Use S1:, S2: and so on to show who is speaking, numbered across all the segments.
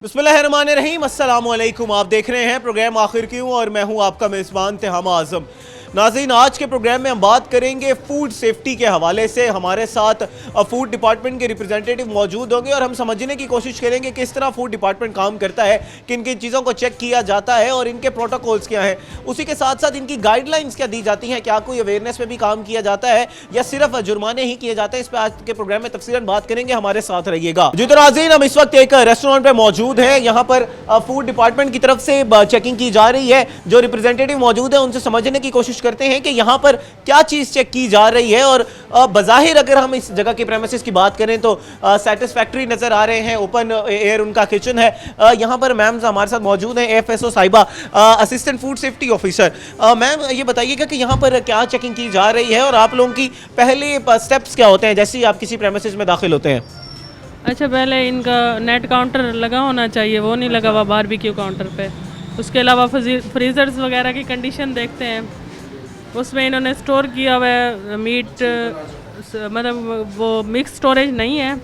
S1: बिस्मिल्लाहिर्रहमानिर्रहीम, अस्सलाम वालेकुम। आप देख रहे हैं प्रोग्राम आखिर क्यों और मैं हूं आपका मेज़बान तिहाम आज़म। नाज़रीन, आज के प्रोग्राम में हम बात करेंगे फूड सेफ्टी के हवाले से। हमारे साथ फूड डिपार्टमेंट के रिप्रेजेंटेटिव मौजूद होंगे और हम समझने की कोशिश करेंगे किस तरह फूड डिपार्टमेंट काम करता है, किन किन चीज़ों को चेक किया जाता है और इनके प्रोटोकॉल्स क्या हैं। उसी के साथ साथ इनकी गाइडलाइंस क्या दी जाती हैं, क्या कोई अवेयरनेस में भी काम किया जाता है या सिर्फ जुर्माने ही किए जाते हैं। इस पर आज के प्रोग्राम में तफसीलन बात करेंगे, हमारे साथ रहिएगा। जी तो नाज़रीन, हम इस वक्त एक रेस्टोरेंट पे मौजूद हैं। यहाँ पर फूड डिपार्टमेंट की तरफ से चेकिंग की जा रही है। जो रिप्रेजेंटेटिव मौजूद है उनसे समझने की कोशिश करते हैं कि यहाँ पर क्या चीज़ चेक की जा रही है। और बज़ाहिर अगर हम इस जगह के प्रेमिसेस की बात करें तो सेटिस्फैक्ट्री नज़र आ रहे हैं। ओपन एयर उनका किचन है। यहाँ पर मैम हमारे साथ मौजूद हैं, FSO साहिबा, assistant food safety officer. Ma'am, ये बताइएगा कि यहाँ पर क्या चेकिंग की जा रही है और आप लोगों की पहले स्टेप्स क्या होते हैं जैसे ही आप किसी प्रेमिसेस में दाखिल होते हैं।
S2: अच्छा, पहले इनका नेट काउंटर लगा होना चाहिए, वो नहीं लगा हुआ बारबेक्यू काउंटर पे। उसके अलावा फ्रीज़र्स वगैरह की कंडीशन देखते हैं। उसमें इन्होंने स्टोर किया हुआ है मीट, मतलब वो मिक्स स्टोरेज नहीं है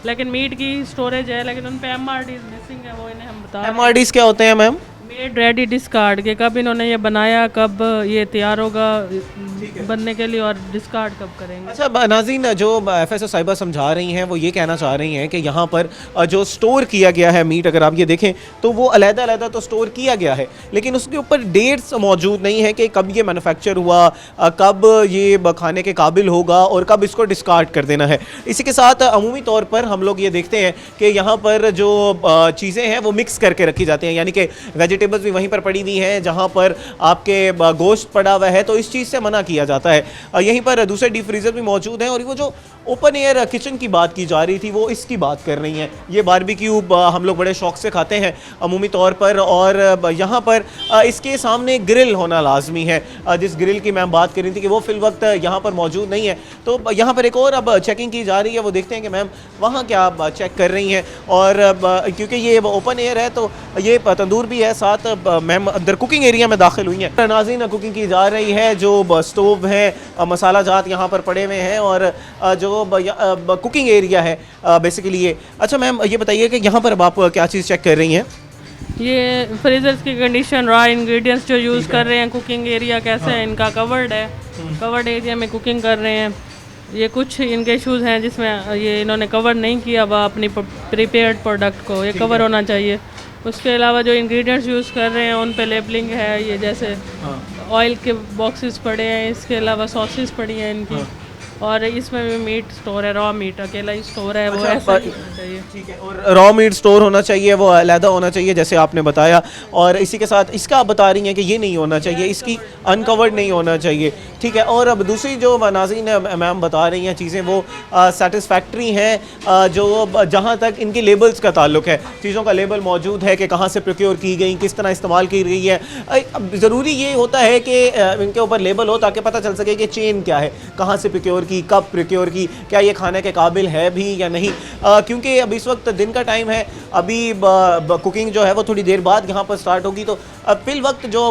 S2: लेकिन मीट की स्टोरेज है, लेकिन उन पे MRDs मिसिंग है। वो इन्हें हम बता रहे हैं।
S1: MRDs क्या होते हैं मैम?
S2: मेड रेडी डिस्कार्ड के, कब इन्होंने ये बनाया, कब ये तैयार होगा बनने के लिए और डिस्कार्ड कब करेंगे।
S1: अच्छा नाज़रीन, जो FSO साहिबा समझा रही हैं वो ये कहना चाह रही हैं कि यहाँ पर जो स्टोर किया गया है मीट, अगर आप ये देखें तो वो अलग-अलग तो स्टोर किया गया है लेकिन उसके ऊपर डेट्स मौजूद नहीं है कि कब ये मैन्युफैक्चर हुआ, कब ये खाने के काबिल होगा और कब इसको डिस्कार्ड कर देना है। इसी के साथ अमूमी तौर पर हम लोग ये देखते हैं कि यहाँ पर जो चीज़ें हैं वो मिक्स करके रखी जाती हैं, यानी कि वेजिटेबल्स भी वहीं पर पड़ी हुई हैं जहाँ पर आपके गोश्त पड़ा हुआ है, तो इस चीज़ से मना किया जाता है। यहीं पर दूसरे डीप फ्रीज़र भी मौजूद हैं और वो जो ओपन एयर किचन की बात की जा रही थी वो इसकी बात कर रही हैं। ये बारबेक्यू हम लोग बड़े शौक से खाते हैं अमूमी तौर पर, और यहाँ पर इसके सामने ग्रिल होना लाजमी है। जिस ग्रिल की मैं बात कर रही थी कि वो फिल वक्त यहाँ पर मौजूद नहीं है, तो यहाँ पर एक और अब चेकिंग की जा रही है। वो देखते हैं कि मैम वहाँ क्या आप चेक कर रही हैं। और क्योंकि ये ओपन एयर है तो ये तंदूर भी है साथ, मैम अंदर कुकिंग एरिया में दाखिल हुई हैं। नाज़रीन, कुकिंग की जा रही है, जो स्टोव है, मसाला जात यहाँ पर पड़े हुए हैं और जो कुकिंग एरिया है बेसिकली ये। अच्छा मैम, ये बताइए कि यहाँ पर अब आप क्या चीज़ चेक कर रही हैं?
S2: ये फ्रीजर्स की कंडीशन, रॉ इंग्रेडिएंट्स जो यूज़ कर रहे हैं, कुकिंग एरिया कैसे है इनका, कवर्ड है, कवर्ड एरिया में कुकिंग कर रहे हैं। ये कुछ इनके इश्यूज़ हैं जिसमें ये इन्होंने कवर नहीं किया हुआ अपनी प्रिपेयर्ड प्रोडक्ट को, ये कवर होना चाहिए। उसके अलावा जो इंग्रेडिएंट्स यूज़ कर रहे हैं उन पे लेबलिंग है, ये जैसे ऑयल के बॉक्सेस पड़े हैं, इसके अलावा सॉसेस पड़ी हैं इनकी, और इसमें भी मीट स्टोर है, रॉ मीट अकेला ही स्टोर है। वो ऐसा ही होना चाहिए,
S1: ठीक है। और रॉ मीट स्टोर होना चाहिए, वो अलहदा होना चाहिए जैसे आपने बताया। और इसी के साथ इसका आप बता रही हैं कि ये नहीं होना चाहिए, इसकी अनकवर्ड नहीं होना चाहिए, ठीक है। और अब दूसरी जो नाज़रीन मैम बता रही हैं चीज़ें वो सेटिस्फैक्ट्री हैं, जो जहाँ तक इनके लेबल्स का ताल्लुक है, चीज़ों का लेबल मौजूद है कि कहाँ से प्रोक्योर की गई, किस तरह इस्तेमाल की गई है। अब ज़रूरी ये होता है कि इनके ऊपर लेबल हो ताकि पता चल सके कि चेन क्या है, कहाँ से प्रोक्योर की, कब प्रोक्योर की, क्या ये खाने के काबिल है भी या नहीं। क्योंकि अब इस वक्त दिन का टाइम है, अभी कुकिंग जो है वो थोड़ी देर बाद यहाँ पर स्टार्ट होगी, तो फिल वक्त जो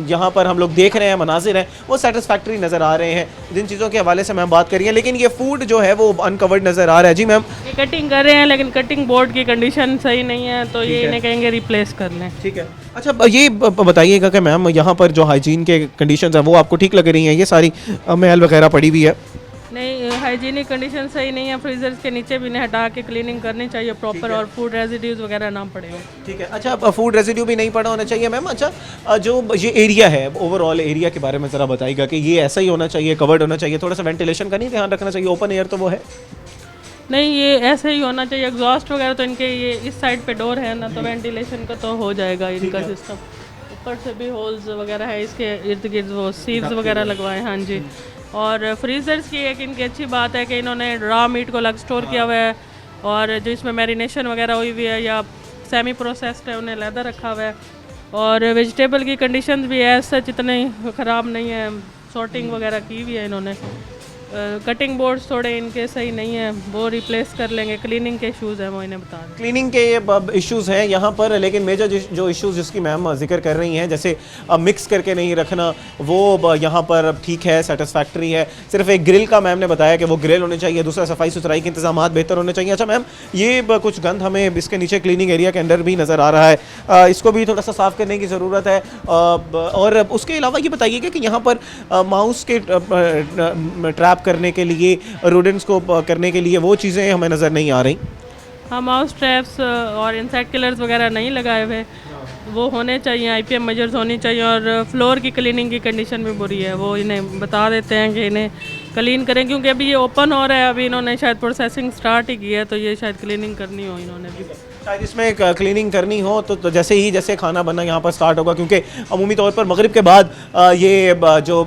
S1: यहाँ पर हम लोग देख रहे हैं मनाजिर हैं वो सेटिस्फैक्ट्री नज़र आ रहे हैं। जिन चीज़ों के हवाले से मैम बात करिए, लेकिन ये फूड जो है वो अनकवर्ड नज़र आ रहा है। जी मैम,
S2: ये कटिंग कर रहे हैं लेकिन कटिंग बोर्ड की कंडीशन सही नहीं है, तो ये इन्हें कहेंगे रिप्लेस कर लें।
S1: ठीक है। अच्छा, ये बताइएगा कि मैम यहाँ पर जो हाइजीन के कंडीशंस हैं वो आपको ठीक लग रही हैं? ये सारी मैल वगैरह पड़ी हुई है?
S2: नहीं, हाइजीनिक कंडीशन सही नहीं है। फ्रीजर्स के नीचे भी इन्हें हटा के क्लीनिंग करनी चाहिए प्रॉपर, और फूड रेजिड्यूज वगैरह ना पड़े हो।
S1: ठीक है। अच्छा, फूड रेजिड्यू भी नहीं पड़ा होना चाहिए मैम। अच्छा, जो ये एरिया है, ओवरऑल एरिया के बारे में ज़रा बताइएगा कि ये ऐसा ही होना चाहिए, कवर्ड होना चाहिए, थोड़ा सा वेंटिलेशन का नहीं ध्यान रखना चाहिए? ओपन एयर तो वो है
S2: नहीं, ये ऐसे ही होना चाहिए। एग्जॉस्ट वगैरह तो इनके ये इस साइड पे डोर है ना, तो वेंटिलेशन का तो हो जाएगा इनका सिस्टम। ऊपर से भी होल्स वगैरह है, इसके इर्द गिर्द वो सीव्स वगैरह लगवाए। हाँ जी। और फ्रीज़र्स की एक इनकी अच्छी बात है कि इन्होंने रॉ मीट को अलग स्टोर किया हुआ है, और जो इसमें मैरिनेशन वगैरह हुई हुई है या सेमी प्रोसेस्ड है उन्हें अलहदा रखा हुआ है। और वेजिटेबल की कंडीशन भी है सच इतनी ख़राब नहीं है, सॉर्टिंग वगैरह की हुई है इन्होंने। कटिंग बोर्ड्स थोड़े इनके सही नहीं है, वो रिप्लेस कर लेंगे। क्लीनिंग के इश्यूज़ हैं, वो इन्हें बता दें।
S1: क्लीनिंग के इश्यूज़ हैं यहाँ पर, लेकिन मेजर जो इश्यूज़ जिसकी मैम जिक्र कर रही हैं, जैसे मिक्स करके नहीं रखना, वो यहाँ पर ठीक है, सेटिस्फैक्ट्री है। सिर्फ एक ग्रिल का मैम ने बताया कि वो ग्रिल होने चाहिए, दूसरा सफाई सुथराई के इंतजाम बेहतर होने चाहिए। अच्छा मैम, ये कुछ गंद हमें इसके नीचे क्लीनिंग एरिया के अंदर भी नज़र आ रहा है, इसको भी थोड़ा सा साफ़ करने की ज़रूरत है। और उसके अलावा ये बताइएगा कि यहाँ पर माउस के ट्रैप करने के लिए, रोडेंट्स को करने के लिए वो चीज़ें हमें नज़र नहीं आ रही।
S2: हाँ, माउस ट्रैप्स और इंसेक्ट किलर्स वगैरह नहीं लगाए हुए, वो होने चाहिए। IPM मेजर्स होनी चाहिए। और फ्लोर की क्लीनिंग की कंडीशन भी बुरी है, वो इन्हें बता देते हैं कि इन्हें क्लीन करें, क्योंकि अभी ये ओपन हो रहा है, अभी इन्होंने शायद प्रोसेसिंग स्टार्ट ही की है, तो ये शायद क्लीनिंग करनी हो इन्होंने भी।
S1: शायद इसमें क्लीनिंग करनी हो तो जैसे खाना बनना यहाँ पर स्टार्ट होगा, क्योंकि अमूमी तौर पर मगरिब के बाद ये जो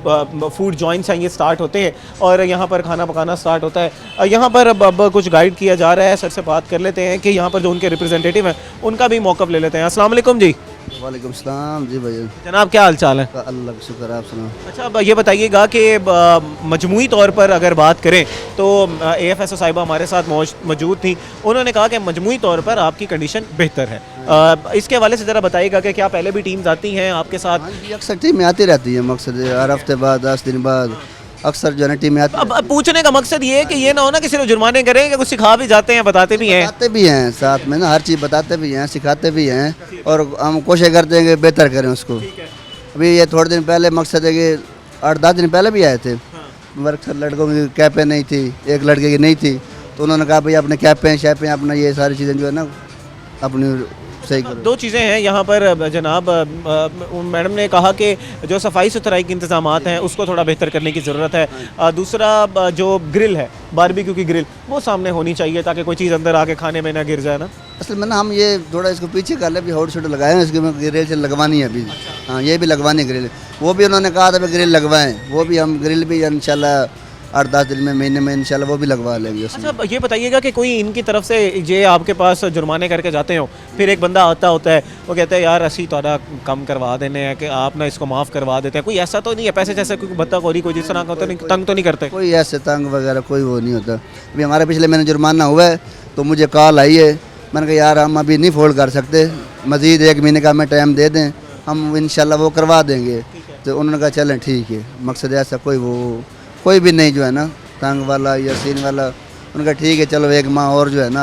S1: फूड जॉइंट्स हैं ये स्टार्ट होते हैं और यहाँ पर खाना पकाना स्टार्ट होता है। यहाँ पर अब कुछ गाइड किया जा रहा है, सर से बात कर लेते हैं कि यहाँ पर जो उनके रिप्रेजेंटेटिव हैं उनका भी मौक़िफ़ ले लेते हैं। अस्सलाम वालेकुम जी।
S3: वालेकुम सलाम जी भैया।
S1: जनाब क्या हाल चाल है?
S3: अल्लाह का शुक्र, आप सुनाओ।
S1: अच्छा, अब ये बताइएगा कि मजमूई तौर पर अगर बात करें तो AFSO साहिबा हमारे साथ मौजूद थी, उन्होंने कहा कि मजमूई तौर पर आपकी कंडीशन बेहतर है। इसके हवाले से ज़रा बताइएगा कि क्या पहले भी टीम्स आती हैं आपके साथ?
S3: हाँ जी, अक्सर टीमें आती रहती है, मकसद हर हफ्ते बाद 10 दिन बाद अक्सर जो है ना टीमें आती।
S1: अब पूछने का मकसद ये है कि ये ना हो ना कि सिर्फ जुर्माने करें, कि कुछ सिखा भी जाते हैं, बताते भी हैं।
S3: बताते भी हैं साथ में ना, हर चीज़ बताते भी हैं, सिखाते भी हैं, और हम कोशिश करते हैं कि बेहतर करें उसको। अभी ये थोड़े दिन पहले मकसद है कि 8-10 दिन पहले भी आए थे, वर्क सर लड़कों की कैपें नहीं थी, एक लड़के की नहीं थी, तो उन्होंने कहा भाई अपने कैपें शैपें अपना ये सारी चीज़ें जो है ना अपनी सही करो।
S1: दो चीज़ें हैं यहाँ पर जनाब, मैडम ने कहा कि जो सफाई सुथराई के इंतजाम हैं उसको थोड़ा बेहतर करने की ज़रूरत है। दूसरा जो ग्रिल है, बारबेक्यू की ग्रिल, वो सामने होनी चाहिए ताकि कोई चीज़ अंदर आके खाने में ना गिर जाए ना।
S3: असल में ना हम ये थोड़ा इसको पीछे कर ले, अभी हॉट शॉट लगाए हैं, इसके में ग्रिल से लगवानी है अभी। हाँ, ये भी लगवानी है ग्रिल, वो भी उन्होंने कहा था कि ग्रिल लगवाएं, वो भी हम ग्रिल भी इंशाल्लाह 8-10 दिन में, महीने में इंशाल्लाह वो भी लगवा लेंगे उसमें।
S1: अच्छा, ये बताइएगा कि कोई इनकी तरफ से ये आपके पास जुर्माने करके जाते हो, फिर एक बंदा आता होता है, वो कहता है यार असी थोड़ा कम करवा देने हैं कि आप ना इसको माफ़ करवा देते हैं, कोई ऐसा तो नहीं है पैसे जैसे कोई बत्ताखोरी कोई जिस तरह का होता है, तंग तो नहीं करते?
S3: कोई ऐसे तंग वगैरह कोई वो नहीं होता। अभी हमारे पिछले महीने जुर्माना हुआ है तो मुझे कॉल आई है, मैंने कहा यार हम अभी नहीं फोल्ड कर सकते, मज़ीद 1 महीने का हमें टाइम दे दें, हम इंशाल्लाह वो करवा देंगे। तो उन्होंने कहा चलें ठीक है, मकसद ऐसा कोई भी नहीं जो है ना तंग वाला या सीन वाला। उनका ठीक है, चलो 1 माह और जो है ना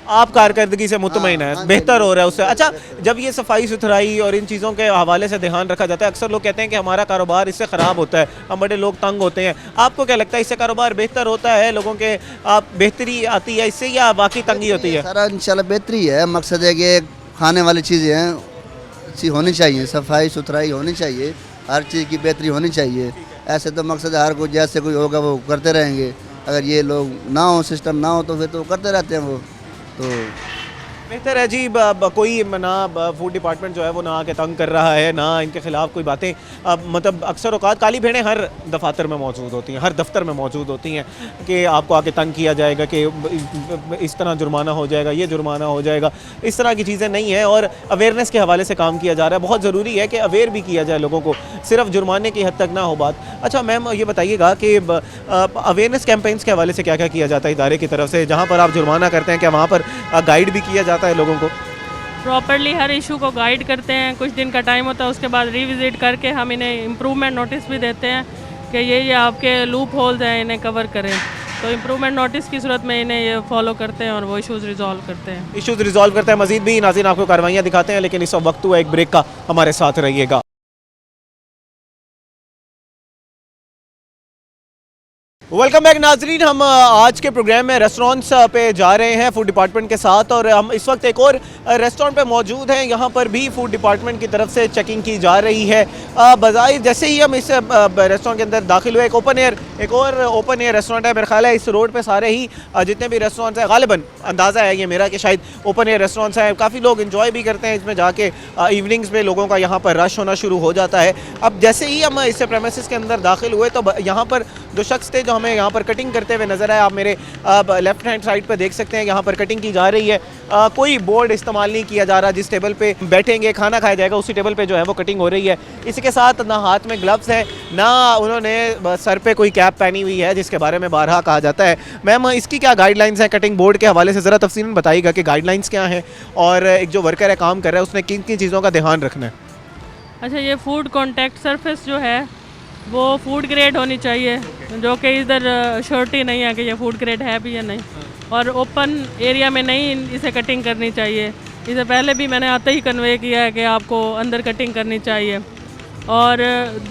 S1: आप कारकर्दगी से मुतमईन है, बेहतर हो रहा है उससे। अच्छा, जब ये सफाई सुथराई और इन चीज़ों के हवाले से ध्यान रखा जाता है, अक्सर लोग कहते हैं कि हमारा कारोबार इससे ख़राब होता है, हम बड़े लोग तंग होते हैं, आपको क्या लगता है इससे कारोबार बेहतर होता है, लोगों के आप बेहतरी आती है इससे, या बाकी तंगी होती है?
S3: सारा इंशाल्लाह बेहतरी है। मकसद है कि खाने वाली चीज़ें हैं अच्छी होनी चाहिए, सफाई सुथराई होनी चाहिए, हर चीज़ की बेहतरी होनी चाहिए। ऐसे तो मकसद हर कोई जैसे कोई होगा वो करते रहेंगे, अगर ये लोग ना हो, सिस्टम ना हो, तो फिर तो करते रहते हैं वो। तो
S1: बेहतर है जी, कोई ना फूड डिपार्टमेंट जो है वो ना आके तंग कर रहा है, ना इनके खिलाफ कोई बातें, मतलब अक्सर औकात काली भेड़ें हर दफातर में मौजूद होती हैं, हर दफ्तर में मौजूद होती हैं कि आपको आके तंग किया जाएगा, कि इस तरह जुर्माना हो जाएगा, ये जुर्माना हो जाएगा, इस तरह की चीज़ें नहीं हैं। और अवेयरनेस के हवाले से काम किया जा रहा है, बहुत ज़रूरी है कि अवेयर भी किया जाए लोगों को, सिर्फ जुर्माने की हद तक ना हो बात। अच्छा मैम, ये बताइएगा कि अवेयरनेस कैंपेन्स के हवाले से क्या क्या किया जाता है इदारे की तरफ से, जहाँ पर आप जुर्माना करते हैं, क्या वहाँ पर गाइड भी किया जाता है लोगों को?
S2: प्रॉपर्ली हर इशू को गाइड करते हैं, कुछ दिन का टाइम होता है, उसके बाद रिविजिट करके हम इन्हें इम्प्रूवमेंट नोटिस भी देते हैं कि ये आपके लूप होल्स हैं, इन्हें कवर करें। तो इम्प्रूवमेंट नोटिस की सूरत में इन्हें ये फॉलो करते हैं और वो इश्यूज़ रिजॉल्व करते हैं।
S1: इश्यूज़ रिजॉल्व करते हैं। मज़ीद भी नाज़रीन आपको कार्रवाइयाँ दिखाते हैं, लेकिन इस वक्त हुआ एक ब्रेक का, हमारे साथ रहिएगा। वेलकम बैक नाजरीन, हम आज के प्रोग्राम में रेस्टोरेंट्स पे जा रहे हैं फूड डिपार्टमेंट के साथ, और हम इस वक्त एक और रेस्टोरेंट पे मौजूद हैं। यहाँ पर भी फूड डिपार्टमेंट की तरफ से चेकिंग की जा रही है। बजाय जैसे ही हम इस रेस्टोरेंट के अंदर दाखिल हुए, एक और ओपन एयर रेस्टोरेंट है। मेरे ख्याल है इस रोड पे सारे ही जितने भी रेस्टोरेंट्स हैं, गालिबन अंदाज़ा है ये मेरा कि शायद ओपन एयर रेस्टोरेंट्स हैं। काफ़ी लोग इन्जॉय भी करते हैं इसमें जाके, इवनिंग्स में लोगों का यहाँ पर रश होना शुरू हो जाता है। अब जैसे ही हम इस प्रेमिसेस के अंदर दाखिल हुए तो यहाँ पर जो शख्स थे जो हमें यहाँ पर कटिंग करते हुए नजर आए। आप मेरे लेफ्ट हैंड साइड पर देख सकते हैं यहाँ पर कटिंग की जा रही है। कोई बोर्ड इस्तेमाल नहीं किया जा रहा, जिस टेबल पे बैठेंगे खाना खाया जाएगा उसी टेबल पे जो है वो कटिंग हो रही है। इसी के साथ ना हाथ में ग्लव्स है, ना उन्होंने सर पे कोई कैप पहनी हुई है, जिसके बारे में बारहा कहा जाता है। मैम, इसकी क्या गाइडलाइंस हैं कटिंग बोर्ड के हवाले से, ज़रा तफसीलन बताइएगा कि गाइडलाइंस क्या हैं और एक जो वर्कर है काम कर रहा है उसने किन किन चीज़ों का ध्यान रखना है।
S2: अच्छा, ये फूड कांटेक्ट सरफेस जो है वो फूड ग्रेड होनी चाहिए, जो कि इधर श्योरिटी नहीं है कि ये फूड ग्रेड है भी या नहीं, और ओपन एरिया में नहीं इसे कटिंग करनी चाहिए। इसे पहले भी मैंने आते ही कन्वे किया है कि आपको अंदर कटिंग करनी चाहिए। और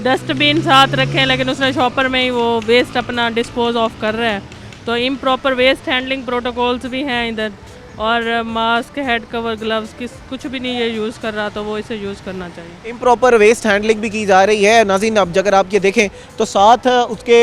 S2: डस्टबिन साथ रखें, लेकिन उसने शॉपर में ही वो वेस्ट अपना डिस्पोज ऑफ कर रहा है, तो इम्प्रॉपर वेस्ट हैंडलिंग प्रोटोकॉल्स भी हैं इधर। और मास्क, हेड कवर, ग्लव्स कुछ भी नहीं ये यूज़ कर रहा, तो वो इसे यूज़ करना चाहिए।
S1: इम्प्रॉपर वेस्ट हैंडलिंग भी की जा रही है। नाज़रीन, अब अगर आप ये देखें तो साथ उसके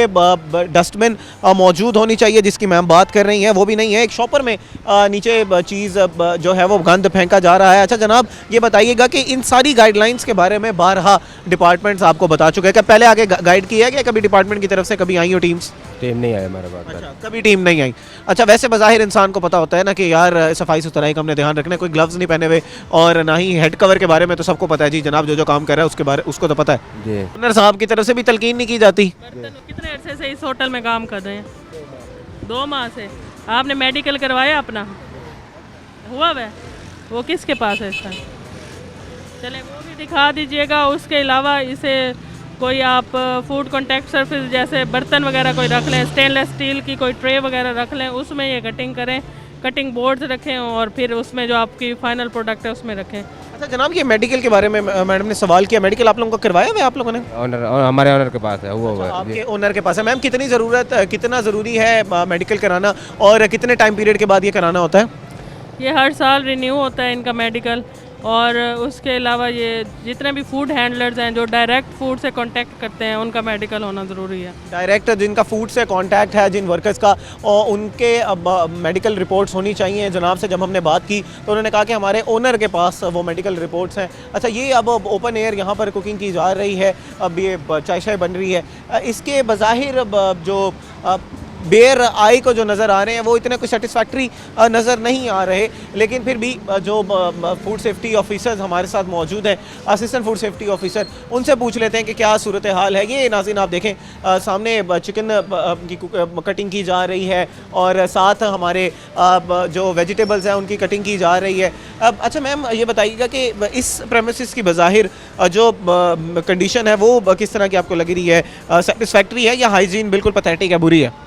S1: डस्टबिन मौजूद होनी चाहिए जिसकी मैम बात कर रही हैं, वो भी नहीं है। एक शॉपर में नीचे चीज़ जो है वो गंद फेंका जा रहा है। अच्छा जनाब, ये बताइएगा कि इन सारी गाइडलाइंस के बारे में बारहा डिपार्टमेंट्स आपको बता चुके हैं, क्या पहले आगे गाइड किया गया कभी डिपार्टमेंट की तरफ से, कभी आई हो टीम्स?
S4: टीम नहीं आया हमारे पास।
S1: अच्छा, कभी टीम नहीं आई। अच्छा, वैसे बज़ाहिर इंसान को पता होता है ना कि यार सफाई सुथराई का हमने ध्यान रखना है, कोई ग्लव्स नहीं पहने हुए और ना ही हेड कवर के बारे में तो सबको पता है जी जनाब, जो जो काम कर रहा है उसके बारे उसको तो पता है।
S4: जी,
S1: ओनर साहब की तरफ से भी तलकीन नहीं की जाती।
S2: कितने अरसे से इस होटल में काम कर रहे हैं? 2 माह से। आपने मेडिकल करवाया अपना? हुआ वह? वो किसके पास है इसका? चले वो भी दिखा दीजिएगा। उसके अलावा इसे कोई आप फूड कांटेक्ट सरफेस जैसे बर्तन वगैरह कोई रख लें, स्टेनलेस स्टील की कोई ट्रे वगैरह रख लें, उसमें ये कटिंग करें, कटिंग बोर्ड्स रखें और फिर उसमें जो आपकी फाइनल प्रोडक्ट है उसमें रखें।
S1: अच्छा जनाब, ये मेडिकल के बारे में मैडम ने सवाल किया, मेडिकल आप लोगों को करवाया हुआ है आप लोगों ने?
S4: ऑनर हमारे ऑनर के पास है, वो हुआ है।
S1: आपके ओनर के पास है। मैम, कितना ज़रूरी है मेडिकल कराना और कितने टाइम पीरियड के बाद ये कराना होता है?
S2: ये हर साल रिन्यू होता है इनका मेडिकल। और उसके अलावा ये जितने भी फूड हैंडलर्स हैं जो डायरेक्ट फूड से कांटेक्ट करते हैं उनका मेडिकल होना ज़रूरी है।
S1: डायरेक्ट जिनका फूड से कांटेक्ट है, जिन वर्कर्स का, और उनके अब मेडिकल रिपोर्ट्स होनी चाहिए। जनाब से जब हमने बात की तो उन्होंने कहा कि हमारे ओनर के पास वो मेडिकल रिपोर्ट्स हैं। अच्छा, ये अब ओपन एयर यहाँ पर कुकिंग की जा रही है, अब ये चाय शाय बन रही है। इसके बज़ाहिर जो बेयर आई को जो नज़र आ रहे हैं वो इतने कुछ सेटिस्फैक्ट्री नज़र नहीं आ रहे, लेकिन फिर भी जो फूड सेफ्टी ऑफिसर्स हमारे साथ मौजूद हैं, असिस्टेंट फूड सेफ्टी ऑफिसर, उनसे पूछ लेते हैं कि क्या सूरत हाल है। ये नाज़रीन आप देखें, सामने चिकन की कटिंग की जा रही है और साथ हमारे जो वेजिटेबल्स हैं उनकी कटिंग की जा रही है। अच्छा मैम, ये बताइएगा कि इस प्रेमिसेस की बज़ाहिर जो कंडीशन है वो किस तरह की आपको लग रही है? सेटिस्फैक्ट्री है या हाइजीन बिल्कुल पैथेटिक है, बुरी है?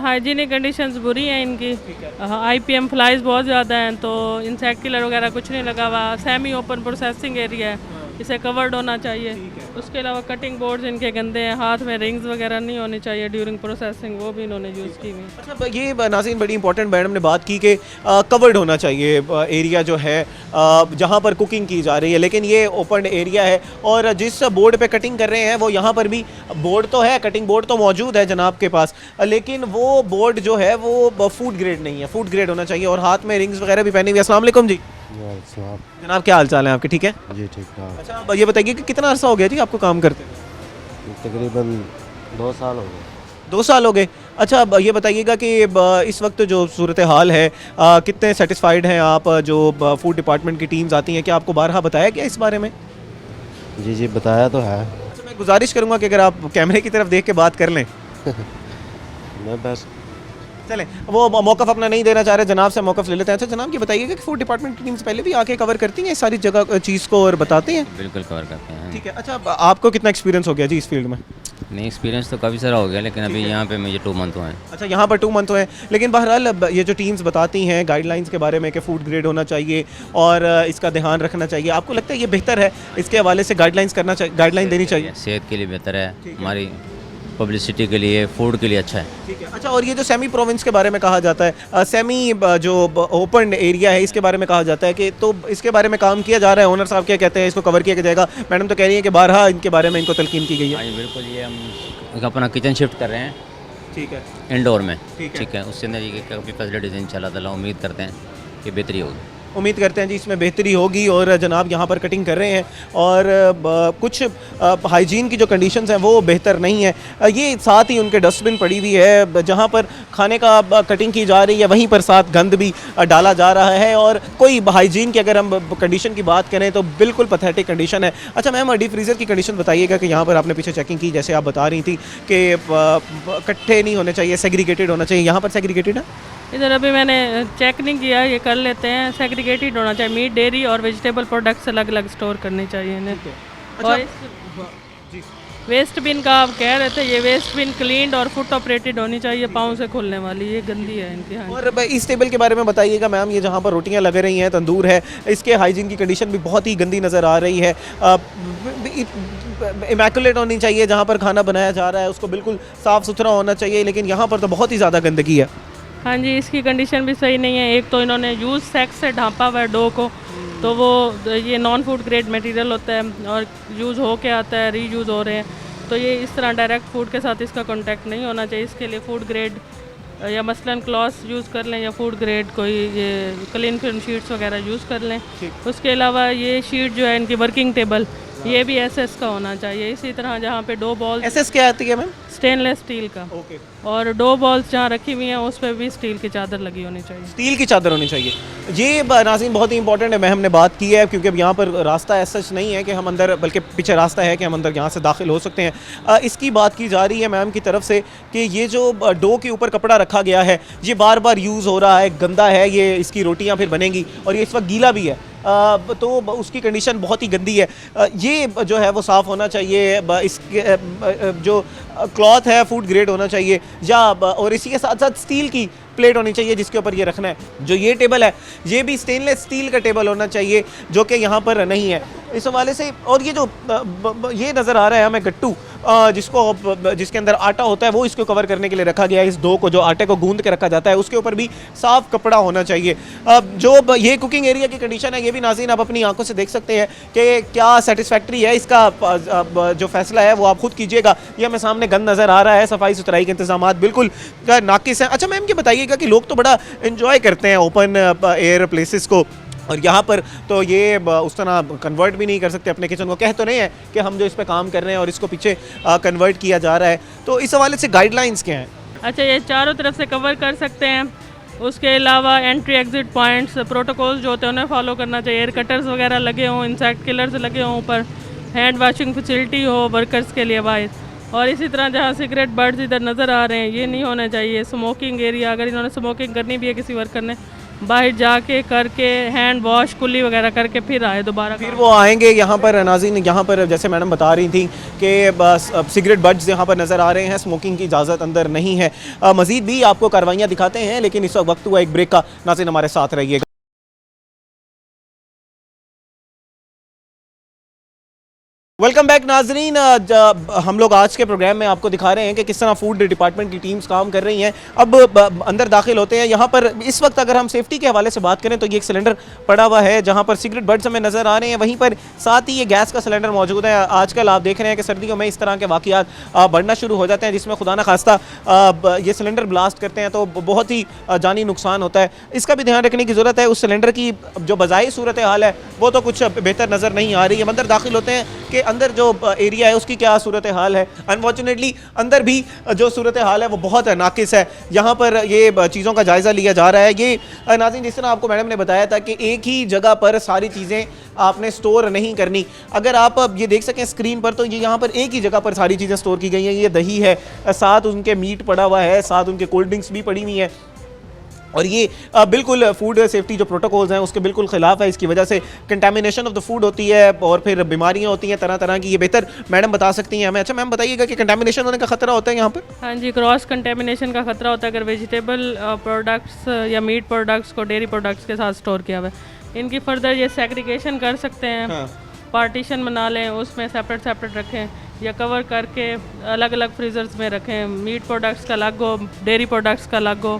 S2: हाइजीनिक कंडीशंस बुरी हैं इनकी। IPM फ्लाइज बहुत ज़्यादा हैं, तो इंसेक्ट किलर वगैरह कुछ नहीं लगा हुआ। सेमी ओपन प्रोसेसिंग एरिया है, इसे कवर्ड होना चाहिए। उसके अलावा कटिंग बोर्ड्स इनके गंदे हैं, हाथ में रिंग्स वगैरह नहीं होनी चाहिए ड्यूरिंग प्रोसेसिंग, वो भी इन्होंने यूज़ की हुई।
S1: अच्छा, ये नाज़रीन बड़ी इंपॉर्टेंट मैडम ने बात की कि कवर्ड होना चाहिए एरिया जो है जहाँ पर कुकिंग की जा रही है, लेकिन ये ओपन एरिया है और जिस बोर्ड पे कटिंग कर रहे हैं वो यहाँ पर भी बोर्ड तो है, कटिंग बोर्ड तो मौजूद है जनाब के पास, लेकिन वो बोर्ड जो है वो फूड ग्रेड नहीं है, फूड ग्रेड होना चाहिए और हाथ में रिंग्स वगैरह भी पहनी हुई है। अस्सलाम वालेकुम जी। जनाब, क्या हाल चाल है आपके? ठीक है
S4: जी, ठीक ठाक।
S1: अच्छा, अब ये बताइए कि कितना अरसा हो गया जी आपको काम करते हैं?
S4: तकरीबन 2 साल हो गए।
S1: 2 साल हो गए। अच्छा, अब ये बताइएगा कि इस वक्त जो सूरत हाल है, कितने सेटिस्फाइड हैं आप? जो फूड डिपार्टमेंट की टीम्स आती हैं, क्या आपको बारहा बताया गया इस बारे में?
S4: जी जी, बताया तो है।
S1: अच्छा, मैं गुजारिश करूँगा कि अगर आप कैमरे की तरफ देख के बात कर लें।
S4: मैं बस
S1: चलें, वो मौक़िफ़ अपना नहीं देना चाह रहे, जनाब से मौक़िफ़ ले लेते हैं। अच्छा जनाब, ये बताइएगा कि फूड डिपार्टमेंट की टीम्स पहले भी आके कवर करती हैं इस सारी जगह चीज़ को और बताते हैं?
S5: बिल्कुल कवर करते हैं।
S1: ठीक है। अच्छा, आपको कितना एक्सपीरियंस हो गया जी इस फील्ड में?
S5: नहीं, एक्सपीरियंस तो काफ़ी सारा हो गया, लेकिन अभी यहाँ पे मुझे 2 मंथ हुए हैं।
S1: अच्छा, यहाँ पर 2 मंथ हुए हैं, लेकिन बहरहाल ये जो टीम्स बताती हैं गाइडलाइंस के बारे में कि फूड ग्रेड होना चाहिए और इसका ध्यान रखना चाहिए, आपको लगता है ये बेहतर है इसके हवाले से गाइडलाइन देनी चाहिए?
S5: सेहत के लिए बेहतर है, हमारी पब्लिसिटी के लिए, फूड के लिए अच्छा है।
S1: ठीक है। अच्छा, और ये जो सेमी प्रोविंस के बारे में कहा जाता है, सेमी जो ओपन एरिया है, इसके बारे में कहा जाता है कि तो इसके बारे में काम किया जा रहा है? ओनर साहब क्या कहते हैं, इसको कवर किया जाएगा? मैडम तो कह रही है कि बारहा इनके बारे में इनको तलकीन की गई है।
S5: हाँ जी, बिल्कुल। ये हम अपना किचन शिफ्ट कर रहे हैं,
S1: ठीक है,
S5: इंडोर में।
S1: ठीक है।
S5: ठीक है, उसके अंदर ये काफ़ी फैसिलिटीज इंशाल्लाह ताला उम्मीद करते हैं कि बेहतरी होगी।
S1: उम्मीद करते हैं जी इसमें बेहतरी होगी। और जनाब यहाँ पर कटिंग कर रहे हैं और कुछ हाइजीन की जो कंडीशंस हैं वो बेहतर नहीं है। ये साथ ही उनके डस्टबिन पड़ी हुई है, जहाँ पर खाने का कटिंग की जा रही है वहीं पर साथ गंद भी डाला जा रहा है। और कोई हाइजीन की अगर हम कंडीशन की बात करें तो बिल्कुल पथेटिक कंडीशन है। अच्छा मैम, डीप फ्रीज़र की कंडीशन बताइएगा कि यहाँ पर आपने पीछे चेकिंग की, जैसे आप बता रही थी कि इकट्ठे नहीं होने चाहिए, सेग्रीगेटेड होना चाहिए, यहाँ पर सेग्रीगेटेड है?
S2: इधर अभी मैंने चेक नहीं किया, ये कर लेते हैं। सेग्रीगेटेड होना चाहिए, मीट, डेयरी और वेजिटेबल प्रोडक्ट्स अलग अलग स्टोर करने चाहिए इन्हें। और वेस्ट बिन का आप कह रहे थे, ये वेस्ट बिन क्लीन्ड और फुट ऑपरेटेड होनी चाहिए, पाँव से खोलने वाली, ये गंदी है इनकी। हाँ,
S1: और इस टेबल के बारे में बताइएगा मैम, ये जहाँ पर रोटियाँ लग रही हैं, तंदूर है, इसके हाइजीन की कंडीशन भी बहुत ही गंदी नज़र आ रही है। इमैकुलेट होनी चाहिए, जहाँ पर खाना बनाया जा रहा है उसको बिल्कुल साफ़ सुथरा होना चाहिए, लेकिन यहाँ पर तो बहुत ही ज़्यादा गंदगी है।
S2: हाँ जी, इसकी कंडीशन भी सही नहीं है। एक तो इन्होंने यूज़ सेक्स से ढांपा हुआ है डो को, तो वो ये नॉन फूड ग्रेड मटेरियल होता है और यूज़ हो के आता है, रीयूज़ हो रहे हैं, तो ये इस तरह डायरेक्ट फूड के साथ इसका कांटेक्ट नहीं होना चाहिए। इसके लिए फूड ग्रेड या मसलन क्लॉथ यूज़ कर लें या फूड ग्रेड कोई ये क्लीन फिल्म शीट्स वगैरह यूज़ कर लें। उसके अलावा ये शीट जो है इनकी वर्किंग टेबल, ये भी एसएस का होना चाहिए। इसी तरह जहाँ पे डो बॉल,
S1: एसएस क्या आती है मैम?
S2: स्टेनलेस स्टील का।
S1: ओके।
S2: और डो बॉल्स जहाँ रखी हुई हैं उस पर भी स्टील की चादर लगी होनी चाहिए।
S1: स्टील की चादर होनी चाहिए, ये नाज़रीन बहुत ही इंपॉर्टेंट है। मैं हमने बात की है क्योंकि अब यहाँ पर रास्ता ऐसा सच नहीं है कि हम अंदर, बल्कि पीछे रास्ता है कि हम अंदर यहाँ से दाखिल हो सकते हैं। इसकी बात की जा रही है मैम की तरफ से कि ये जो डो के ऊपर कपड़ा रखा गया है ये बार बार यूज़ हो रहा है, गंदा है, ये इसकी रोटियाँ फिर बनेंगी और ये इस वक्त गीला भी है, तो उसकी कंडीशन बहुत ही गंदी है। ये जो है वो साफ़ होना चाहिए। इसके जो क्लॉथ है फूड ग्रेड होना चाहिए, या और इसी के साथ साथ स्टील की प्लेट होनी चाहिए जिसके ऊपर ये रखना है। जो ये टेबल है ये भी स्टेनलेस स्टील का टेबल होना चाहिए, जो कि यहाँ पर नहीं है इस हवाले से। और ये जो ये नज़र आ रहा है हमें गट्टू, जिसके अंदर आटा होता है, वो इसको कवर करने के लिए रखा गया है। इस डो को, जो आटे को गूंद के रखा जाता है, उसके ऊपर भी साफ़ कपड़ा होना चाहिए। जो ये कुकिंग एरिया की कंडीशन है ये भी नाज़रीन आप अपनी आंखों से देख सकते हैं कि क्या सेटिस्फैक्ट्री है। इसका जो फैसला है वो आप खुद कीजिएगा। ये हमें सामने गंद नज़र आ रहा है, सफाई सुथराई के इंतजाम बिल्कुल नाकिस हैं। अच्छा मैम ये बताइएगा कि लोग तो बड़ा इन्जॉय करते हैं ओपन एयर प्लेसेस को, और यहाँ पर तो ये उस तरह कन्वर्ट भी नहीं कर सकते अपने किचन को। कह तो नहीं है कि हम जो इस पे काम कर रहे हैं और इसको पीछे कन्वर्ट किया जा रहा है, तो इस हवाले से गाइडलाइंस क्या हैं?
S2: अच्छा, ये चारों तरफ से कवर कर सकते हैं। उसके अलावा एंट्री एग्जिट पॉइंट्स, प्रोटोकॉल्स जो होते हैं उन्हें फॉलो करना चाहिए। एयर कटर्स वगैरह लगे हों, इंसेक्ट किलर्स लगे हों ऊपर, हैंड वॉशिंग फैसिलिटी हो वर्कर्स के लिए बाहर। और इसी तरह जहाँ सिगरेट बर्ड्स इधर नज़र आ रहे हैं ये नहीं होना चाहिए। स्मोकिंग एरिया, अगर इन्होंने स्मोकिंग करनी भी है किसी वर्कर ने, बाहर जाके करके हैंड वॉश कुल्ली वगैरह करके फिर आए दोबारा,
S1: फिर वो आएंगे। यहाँ पर नाज़रीन, यहाँ पर जैसे मैडम बता रही थी कि बस सिगरेट बट्स यहाँ पर नज़र आ रहे हैं, स्मोकिंग की इजाज़त अंदर नहीं है। मज़ीद भी आपको कार्रवाइयाँ दिखाते हैं, लेकिन इस वक्त हुआ एक ब्रेक का। नाज़रीन हमारे साथ रहिएगा। वेलकम बैक नाजरीन। हम लोग आज के प्रोग्राम में आपको दिखा रहे हैं कि किस तरह फूड डिपार्टमेंट की टीम्स काम कर रही हैं। अब अंदर दाखिल होते हैं। यहाँ पर इस वक्त अगर हम सेफ्टी के हवाले से बात करें तो ये एक सिलेंडर पड़ा हुआ है जहाँ पर सिगरेट बट्स हमें नज़र आ रहे हैं, वहीं पर साथ ही ये गैस का सिलेंडर मौजूद है। आजकल आप देख रहे हैं कि सर्दियों में इस तरह के वाक़यात बढ़ना शुरू हो जाते हैं जिसमें खुदा न खास्ता ये सिलेंडर ब्लास्ट करते हैं तो बहुत ही जानी नुकसान होता है। इसका भी ध्यान रखने की ज़रूरत है। उस सिलेंडर की जो बज़ाहिर सूरत हाल है वो तो कुछ बेहतर नज़र नहीं आ रही है। अंदर दाखिल होते हैं कि अंदर जो एरिया है उसकी क्या सूरत हाल है। अनफॉर्चुनेटली अंदर भी जो सूरत हाल है वो बहुत नाकिस है। यहाँ पर ये चीज़ों का जायज़ा लिया जा रहा है। ये नाज़रीन जिस तरह आपको मैडम ने बताया था कि एक ही जगह पर सारी चीज़ें आपने स्टोर नहीं करनी। अगर आप ये देख सकें स्क्रीन पर तो ये यहाँ पर एक ही जगह पर सारी चीज़ें स्टोर की गई हैं। ये दही है, साथ उनके मीट पड़ा हुआ है, साथ उनके कोल्ड ड्रिंक्स भी पड़ी हुई हैं, और ये बिल्कुल फूड सेफ्टी जो प्रोटोकॉल्स हैं उसके बिल्कुल ख़िलाफ़ है। इसकी वजह से कंटामिनेशन ऑफ द फूड होती है और फिर बीमारियां होती हैं तरह तरह की। ये बेहतर मैडम बता सकती हैं हमें। अच्छा मैम बताइएगा कि कंटामिनेशन होने का ख़तरा होता है यहाँ पर?
S2: हाँ जी, क्रॉस कंटेमिनेशन का ख़तरा होता है अगर वेजिटेबल प्रोडक्ट्स या मीट प्रोडक्ट्स को डेयरी प्रोडक्ट्स के साथ स्टोर किया हुआ है। इनकी फर्दर ये सेग्रीगेशन कर सकते हैं। हाँ। पार्टीशन बना लें, उसमें सेपरेट सेपरेट रखें या कवर करके अलग अलग फ्रीज़र्स में रखें। मीट प्रोडक्ट्स का अलग हो, डेयरी प्रोडक्ट्स का अलग हो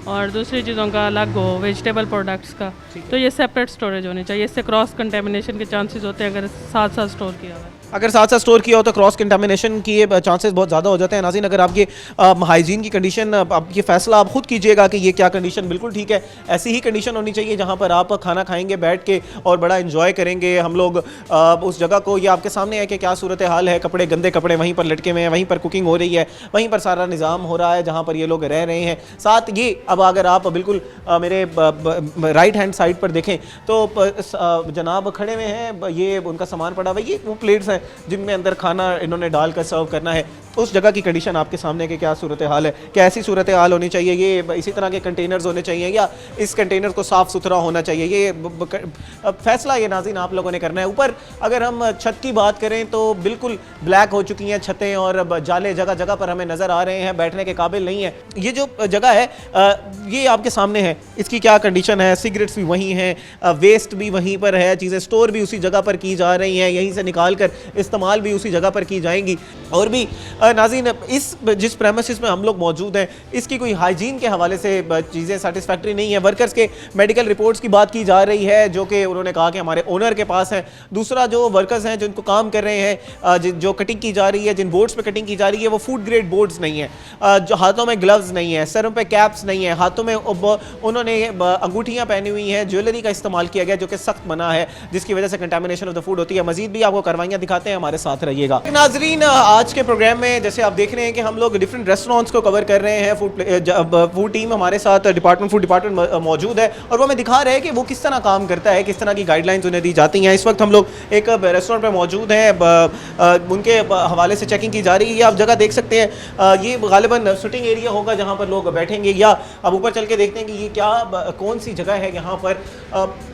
S2: और दूसरी चीज़ों का अलग हो, वेजिटेबल प्रोडक्ट्स का। तो ये सेपरेट स्टोरेज होनी चाहिए। इससे क्रॉस कंटेमिनेशन के चांसेस होते हैं अगर साथ साथ स्टोर किया हुआ है।
S1: अगर साथ साथ स्टोर किया हो तो क्रॉस कंटामिनेशन की चांसेस बहुत ज़्यादा हो जाते हैं। नाज़रीन, अगर आपके हाइजीन की कंडीशन, अब ये फैसला आप खुद कीजिएगा कि ये क्या कंडीशन बिल्कुल ठीक है। ऐसी ही कंडीशन होनी चाहिए जहाँ पर आप खाना खाएंगे बैठ के और बड़ा इंजॉय करेंगे। हम लोग उस जगह को, ये आपके सामने है कि क्या सूरत हाल है। कपड़े, गंदे कपड़े वहीं पर लटके हुए हैं, वहीं पर कुकिंग हो रही है, वहीं पर सारा निज़ाम हो रहा है जहाँ पर ये लोग रह रहे हैं। साथ ये अब अगर आप बिल्कुल मेरे राइट हैंड साइड पर देखें तो जनाब खड़े हुए हैं, ये उनका सामान पड़ा हुआ है, ये वो प्लेट्स हैं जिनमें अंदर खाना इन्होंने डालकर सर्व करना है। उस जगह की कंडीशन आपके सामने कि क्या सूरत हाल है, क्या ऐसी सूरत हाल होनी चाहिए, ये इसी तरह के कंटेनर्स होने चाहिए या इस कंटेनर को साफ़ सुथरा होना चाहिए, ये फैसला ये नाज़रीन आप लोगों ने करना है। ऊपर अगर हम छत की बात करें तो बिल्कुल ब्लैक हो चुकी हैं छतें और जाले जगह जगह पर हमें नज़र आ रहे हैं, बैठने के काबिल नहीं है। ये जो जगह है ये आपके सामने है, इसकी क्या कंडीशन है। सिगरेट्स भी वहीं हैं, वेस्ट भी वहीं पर है, चीज़ें स्टोर भी उसी जगह पर की जा रही हैं, यहीं से निकाल कर इस्तेमाल भी उसी जगह पर की जाएंगी। और भी नाज़रीन, इस जिस प्रेमिसेस में हम लोग मौजूद हैं इसकी कोई हाइजीन के हवाले से चीज़ें सेटिस्फैक्ट्री नहीं है। वर्कर्स के मेडिकल रिपोर्ट्स की बात की जा रही है जो कि उन्होंने कहा कि हमारे ओनर के पास है। दूसरा, जो वर्कर्स हैं जिनको काम कर रहे हैं, जो कटिंग की जा रही है, जिन बोर्ड्स पे कटिंग की जा रही है, वो फूड ग्रेड बोर्ड्स नहीं है, जो हाथों में ग्लव्स नहीं है, सरों पे कैप्स नहीं है, हाथों में उन्होंने अंगूठियाँ पहनी हुई हैं, ज्वेलरी का इस्तेमाल किया गया जो कि सख्त मना है, जिसकी वजह से कंटामिनेशन ऑफ द फूड होती है। मजीद भी आपको कार्रवाइयाँ दिखाते हैं, हमारे साथ रहिएगा। नाज़रीन, आज के प्रोग्राम में जैसे आप देख रहे हैं कि हम लोग डिफरेंट रेस्टोरेंट्स को कवर कर रहे हैं। फूड टीम हमारे साथ फूड डिपार्टमेंट मौजूद है और वो हमें दिखा रहे हैं कि वो किस तरह काम करता है, किस तरह की गाइडलाइंस उन्हें दी जाती हैं। इस वक्त हम लोग एक रेस्टोरेंट पे मौजूद हैं, उनके हवाले से चेकिंग की जा रही है। आप जगह देख सकते हैं, ये गालिबन सिटिंग एरिया होगा जहाँ पर लोग बैठेंगे, या अब ऊपर चल के देखते हैं कि ये क्या कौन सी जगह है यहाँ पर।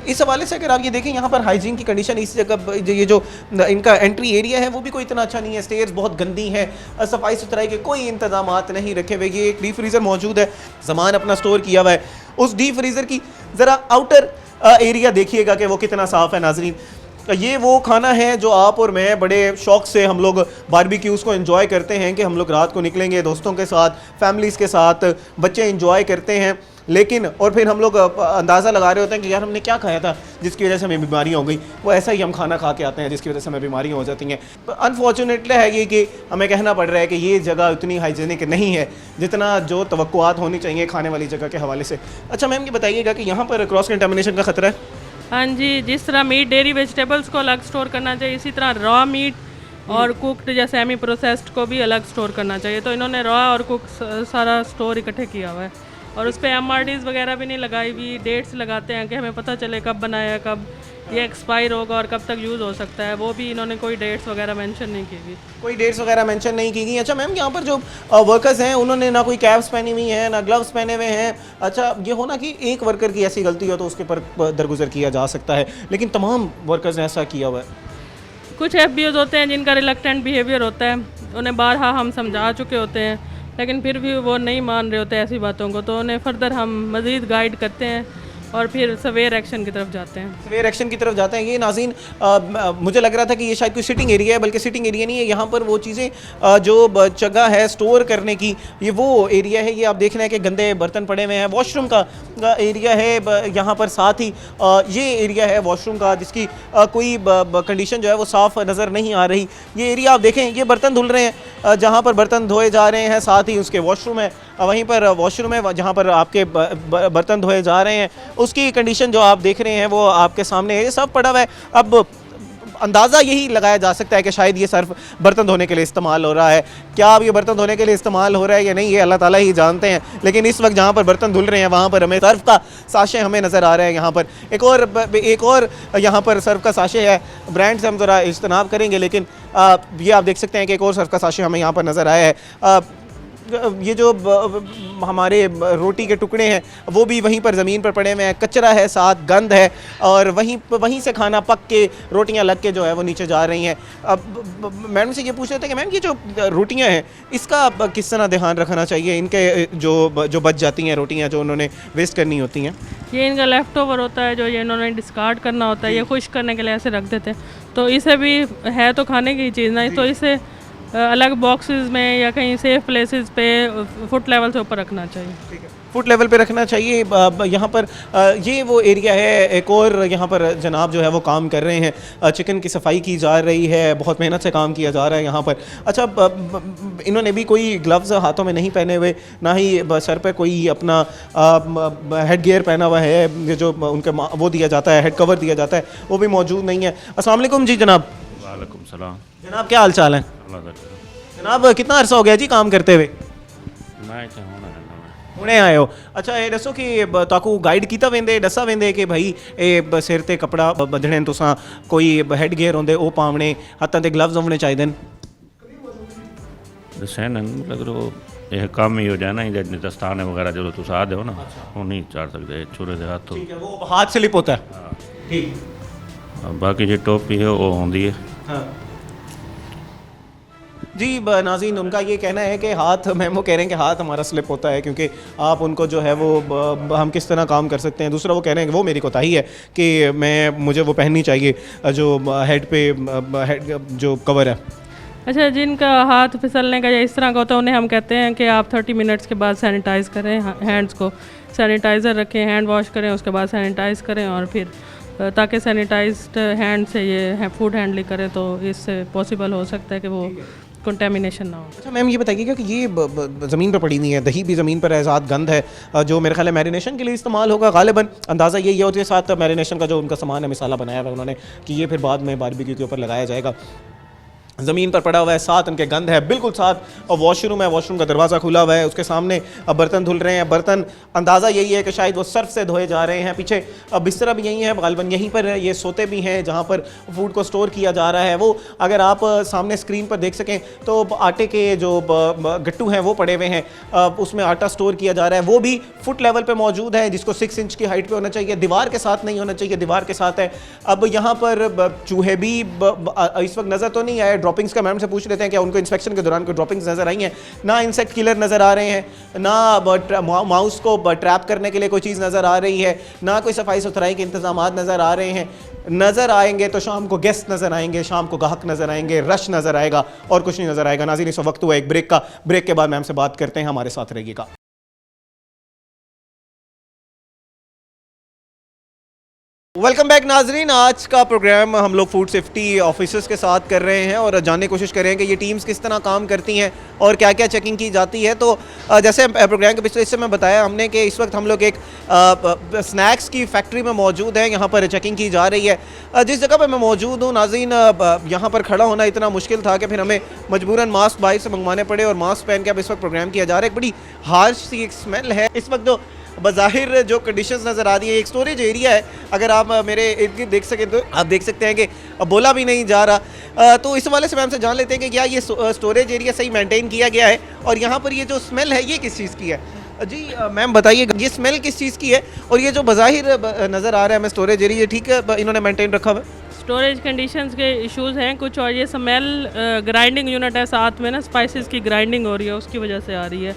S1: इस हवाले से अगर आप ये देखें यहाँ पर हाइजीन की कंडीशन, इस जगह ये जो इनका एंट्री एरिया है वो भी कोई इतना अच्छा नहीं है, स्टेयर्स बहुत गंदी हैं, सफाई सुथराई के कोई इंतजामात नहीं रखे हुए। ये एक डीप फ्रीज़र मौजूद है, सामान अपना स्टोर किया हुआ है। उस डीप फ्रीज़र की ज़रा आउटर एरिया देखिएगा कि वो कितना साफ़ है। नाज़रीन, ये वो खाना है जो आप और मैं बड़े शौक़ से हम लोग बारबेक्यूज़ को एंजॉय करते हैं कि हम लोग रात को निकलेंगे दोस्तों के साथ, फैमिलीज़ के साथ, बच्चे एंजॉय करते हैं, लेकिन और फिर हम लोग अंदाज़ा लगा रहे होते हैं कि यार हमने क्या खाया था जिसकी वजह से हमें बीमारियाँ हो गई। वो ऐसा ही हम खाना खा के आते हैं जिसकी वजह से हमें बीमारियाँ हो जाती हैं। अनफॉर्चुनेटली है ये कि हमें कहना पड़ रहा है कि ये जगह उतनी हाइजीनिक नहीं है जितना जो तवक्कुआत होनी चाहिए खाने वाली जगह के हवाले से। अच्छा मैम, ये बताइएगा कि यहाँ पर क्रॉस कंटामिनेशन का ख़तरा है?
S2: हाँ जी, जिस तरह मीट, डेयरी, वेजिटेबल्स को अलग स्टोर करना चाहिए, इसी तरह रॉ मीट और कुक्ड या सेमी प्रोसेस्ड को भी अलग स्टोर करना चाहिए। तो इन्होंने रॉ और कुक सारा स्टोर इकट्ठे किया हुआ है और उस पर MRDs वगैरह भी नहीं लगाई हुई। डेट्स लगाते हैं कि हमें पता चले कब बनाया, कब ये एक्सपायर होगा और कब तक यूज़ हो सकता है, वो भी इन्होंने कोई डेट्स वगैरह मेंशन नहीं की गई।
S1: कोई डेट्स वगैरह मेंशन नहीं की गई। अच्छा मैम, यहाँ पर जो वर्कर्स हैं उन्होंने ना कोई कैप्स पहनी हुई हैं, ना ग्लव्स पहने हुए हैं। अच्छा, ये होना कि एक वर्कर की ऐसी गलती हो तो उसके पर दरगुजर किया जा सकता है, लेकिन तमाम वर्कर्स ने ऐसा किया हुआ है।
S2: कुछ FBOs होते हैं जिनका रिलक्टेंट बिहेवियर होता है, उन्हें बारहा हम समझा चुके होते हैं, लेकिन फिर भी वो नहीं मान रहे होते ऐसी बातों को, तो उन्हें फर्दर हम मज़ीद गाइड करते हैं और फिर सवेयर एक्शन की तरफ जाते हैं।
S1: सवेयर एक्शन की तरफ जाते हैं। ये नाज़रीन, मुझे लग रहा था कि ये शायद कोई सिटिंग एरिया है, बल्कि सिटिंग एरिया नहीं है। यहाँ पर वो चीज़ें जो जगह है स्टोर करने की, ये वो एरिया है। ये आप देख रहे हैं कि गंदे बर्तन पड़े हुए हैं। वॉशरूम का एरिया है यहाँ पर, साथ ही ये एरिया है वॉशरूम का जिसकी कोई कंडीशन जो है वो साफ़ नज़र नहीं आ रही। ये एरिया आप देखें, ये बर्तन धुल रहे हैं, जहाँ पर बर्तन धोए जा रहे हैं, साथ ही उसके वॉशरूम है, वहीं पर वॉशरूम है जहाँ पर आपके बर्तन धोए जा रहे हैं, उसकी कंडीशन जो आप देख रहे हैं वो आपके सामने है। ये सब पड़ा हुआ है। अब अंदाज़ा यही लगाया जा सकता है कि शायद ये सर्फ बर्तन धोने के लिए इस्तेमाल हो रहा है। क्या अब ये बर्तन धोने के लिए इस्तेमाल हो रहा है या नहीं, ये अल्लाह ताला ही जानते हैं। लेकिन इस वक्त जहाँ पर बर्तन धुल रहे हैं वहाँ पर हमें सर्फ का साशे हमें नज़र आ रहे हैं। यहाँ पर एक और यहाँ पर सर्फ का साशे है, ब्रांड से हम ज़रा इज्तनाब करेंगे, लेकिन ये आप देख सकते हैं कि एक और सर्फ का साशे हमें यहाँ पर नज़र आया है। ये जो हमारे रोटी के टुकड़े हैं वो भी वहीं पर ज़मीन पर पड़े हुए हैं, कचरा है, साथ गंद है, और वहीं से खाना पक के रोटियां लग के जो है वो नीचे जा रही हैं। अब मैडम से ये पूछ रहे थे कि मैम ये जो रोटियां हैं इसका किस तरह ध्यान रखना चाहिए, इनके जो बच जाती हैं रोटियां जो उन्होंने वेस्ट करनी होती हैं?
S2: ये इनका लेफ़्ट ओवर होता है जो ये इन्होंने डिस्कार्ड करना होता है, ये खुश करने के लिए ऐसे रख देते हैं। तो इसे भी है तो खाने की चीज़ ना, तो इसे अलग बॉक्सेस में या कहीं सेफ प्लेसेस पे फुट लेवल से ऊपर रखना चाहिए।
S1: ठीक है, फुट लेवल पे रखना चाहिए। यहाँ पर ये वो एरिया है। एक और यहाँ पर जनाब जो है वो काम कर रहे हैं, चिकन की सफाई की जा रही है, बहुत मेहनत से काम किया जा रहा है यहाँ पर। अच्छा, इन्होंने भी कोई ग्लव्स हाथों में नहीं पहने हुए, ना ही सर पे कोई अपना हेड गियर पहना हुआ है, ये जो उनके वो दिया जाता है, हेड कवर दिया जाता है, वो भी मौजूद नहीं है। अस्सलाम वालेकुम जी जनाब।
S6: वालेकुम सलाम।
S1: जनाब क्या हाल चाल है?
S6: अल्लाह का शुक्र।
S1: जनाब कितना अरसा हो गया जी काम करते हुए?
S6: मैं इत्थे होना रहना मैं।
S1: हुणे आए हो? अच्छा, ये दसो कि ताकू गाइड कीता वेंदे, दसा वेंदे कि भाई ए सिर ते कपड़ा बधणे तुसां, कोई हेड गियर होंदे ओ पावणे, हत्थां ते ग्लव्स होने चाहिए?
S6: दस्सें न मतलब यह काम ही हो जाए ना, जब दस्ताने वगैरह जो तुस आ दो ना वो नहीं चाड़ सकते छुरे दे हाथों।
S1: ठीक है, वो हाथ स्लिप होता है। ठीक।
S6: बाकी जो टोपी है वो होंदी है।
S1: हाँ जी नाज़रीन, उनका ये कहना है कि हाथ, मैम वो कह रहे हैं कि हाथ हमारा स्लिप होता है, क्योंकि आप उनको जो है वो हम किस तरह काम कर सकते हैं। दूसरा वो कह रहे हैं कि वो मेरी कोताही है कि मुझे वो पहननी चाहिए जो हेड पे हेड जो कवर है।
S2: अच्छा, जिनका हाथ फिसलने का या इस तरह का होता है उन्हें हम कहते हैं कि आप 30 मिनट्स के बाद सैनिटाइज़ करें, हैंड्स को सैनिटाइज़र रखें, हैंड वॉश करें, उसके बाद सैनिटाइज़ करें, और फिर ताकि सैनिटाइज्ड हैंड से ये फूड हैंडलिंग करें तो इससे पॉसिबल हो सकता है कि वो कंटेमिनेशन ना हो।
S1: अच्छा मैम, ये बताइएगा कि ये ज़मीन पर पड़ी नहीं है, दही भी ज़मीन पर है, साथ गंद है, जो मेरे ख्याल है मैरिनेशन के लिए इस्तेमाल होगा गालिबन, अंदाज़ा यही है। और ये साथ मैरिनेशन का जो उनका सामान है, मिसाला बनाया हुआ है उन्होंने कि ये फिर बाद में बारबेक्यू के ऊपर लगाया जाएगा। ज़मीन पर पड़ा हुआ है, साथ उनके गंद है, बिल्कुल साथ और वॉशरूम है, वॉशरूम का दरवाज़ा खुला हुआ है, उसके सामने अब बर्तन धुल रहे हैं। बर्तन अंदाज़ा यही है कि शायद वो सर्फ से धोए जा रहे हैं। पीछे अब बिस्तरा भी यही है, गालिबन यहीं पर ये सोते भी हैं जहाँ पर फूड को स्टोर किया जा रहा है। वो अगर आप सामने स्क्रीन पर देख सकें तो आटे के जो गट्टू हैं वो पड़े हुए हैं, उसमें आटा स्टोर किया जा रहा है, वो भी फुट लेवल पर मौजूद है, जिसको 6 इंच की हाइट पर होना चाहिए, दीवार के साथ नहीं होना चाहिए, दीवार के साथ है। अब यहाँ पर चूहे भी इस वक्त नज़र तो नहीं आए। ड्रॉपिंग्स का मैम से पूछ लेते हैं क्या उनको इंस्पेक्शन के दौरान कोई ड्रॉपिंग्स नज़र आई हैं? ना इंसेक्ट किलर नज़र आ रहे हैं, ना माउस को ट्रैप करने के लिए कोई चीज़ नज़र आ रही है, ना कोई सफाई सुथराई के इंतजाम नज़र आ रहे हैं। नज़र आएंगे तो शाम को गेस्ट नज़र आएंगे, शाम को ग्राहक नज़र आएंगे, रश नज़र आएगा और कुछ नहीं नज़र आएगा। नाज़रीन, इस वक्त हुआ एक ब्रेक का, ब्रेक के बाद मैम से बात करते हैं, हमारे साथ रहिएगा। वेलकम बैक नाजरीन। आज का प्रोग्राम हम लोग फूड सेफ्टी ऑफिसर्स के साथ कर रहे हैं और जानने की कोशिश कर रहे हैं कि ये टीम्स किस तरह काम करती हैं और क्या क्या चेकिंग की जाती है। तो जैसे प्रोग्राम के पिछले हिस्से में बताया हमने कि इस वक्त हम लोग एक स्नैक्स की फैक्ट्री में मौजूद हैं, यहाँ पर चेकिंग की जा रही है। जिस जगह पर मैं मौजूद हूँ नाजरीन, यहाँ पर खड़ा होना इतना मुश्किल था कि फिर हमें मजबूरन मास्क बाहर से मंगवाने पड़े और मास्क पहन के अब इस वक्त प्रोग्राम किया जा रहा है। एक बड़ी हार्श सी एक स्मेल है इस वक्त, जो बज़ाहिर जो कंडीशंस नज़र आ रही है। एक स्टोरेज एरिया है, अगर आप मेरे इर्द गिर्द देख सकें तो आप देख सकते हैं कि बोला भी नहीं जा रहा। तो इस वाले से मैम से जान लेते हैं कि क्या ये स्टोरेज एरिया सही मेंटेन किया गया है और यहाँ पर ये जो स्मेल है ये किस चीज़ की है? जी मैम बताइए, ये स्मेल किस चीज़ की है और ये जो बज़ाहिर नज़र आ रहा है हमें स्टोरेज एरिया, ठीक है, इन्होंने मेंटेन रखा हुआ है?
S2: स्टोरेज कंडीशंस के इश्यूज हैं कुछ, और ये स्मेल ग्राइंडिंग यूनिट है साथ में ना, स्पाइसेस की ग्राइंडिंग हो रही है, उसकी वजह से आ रही है,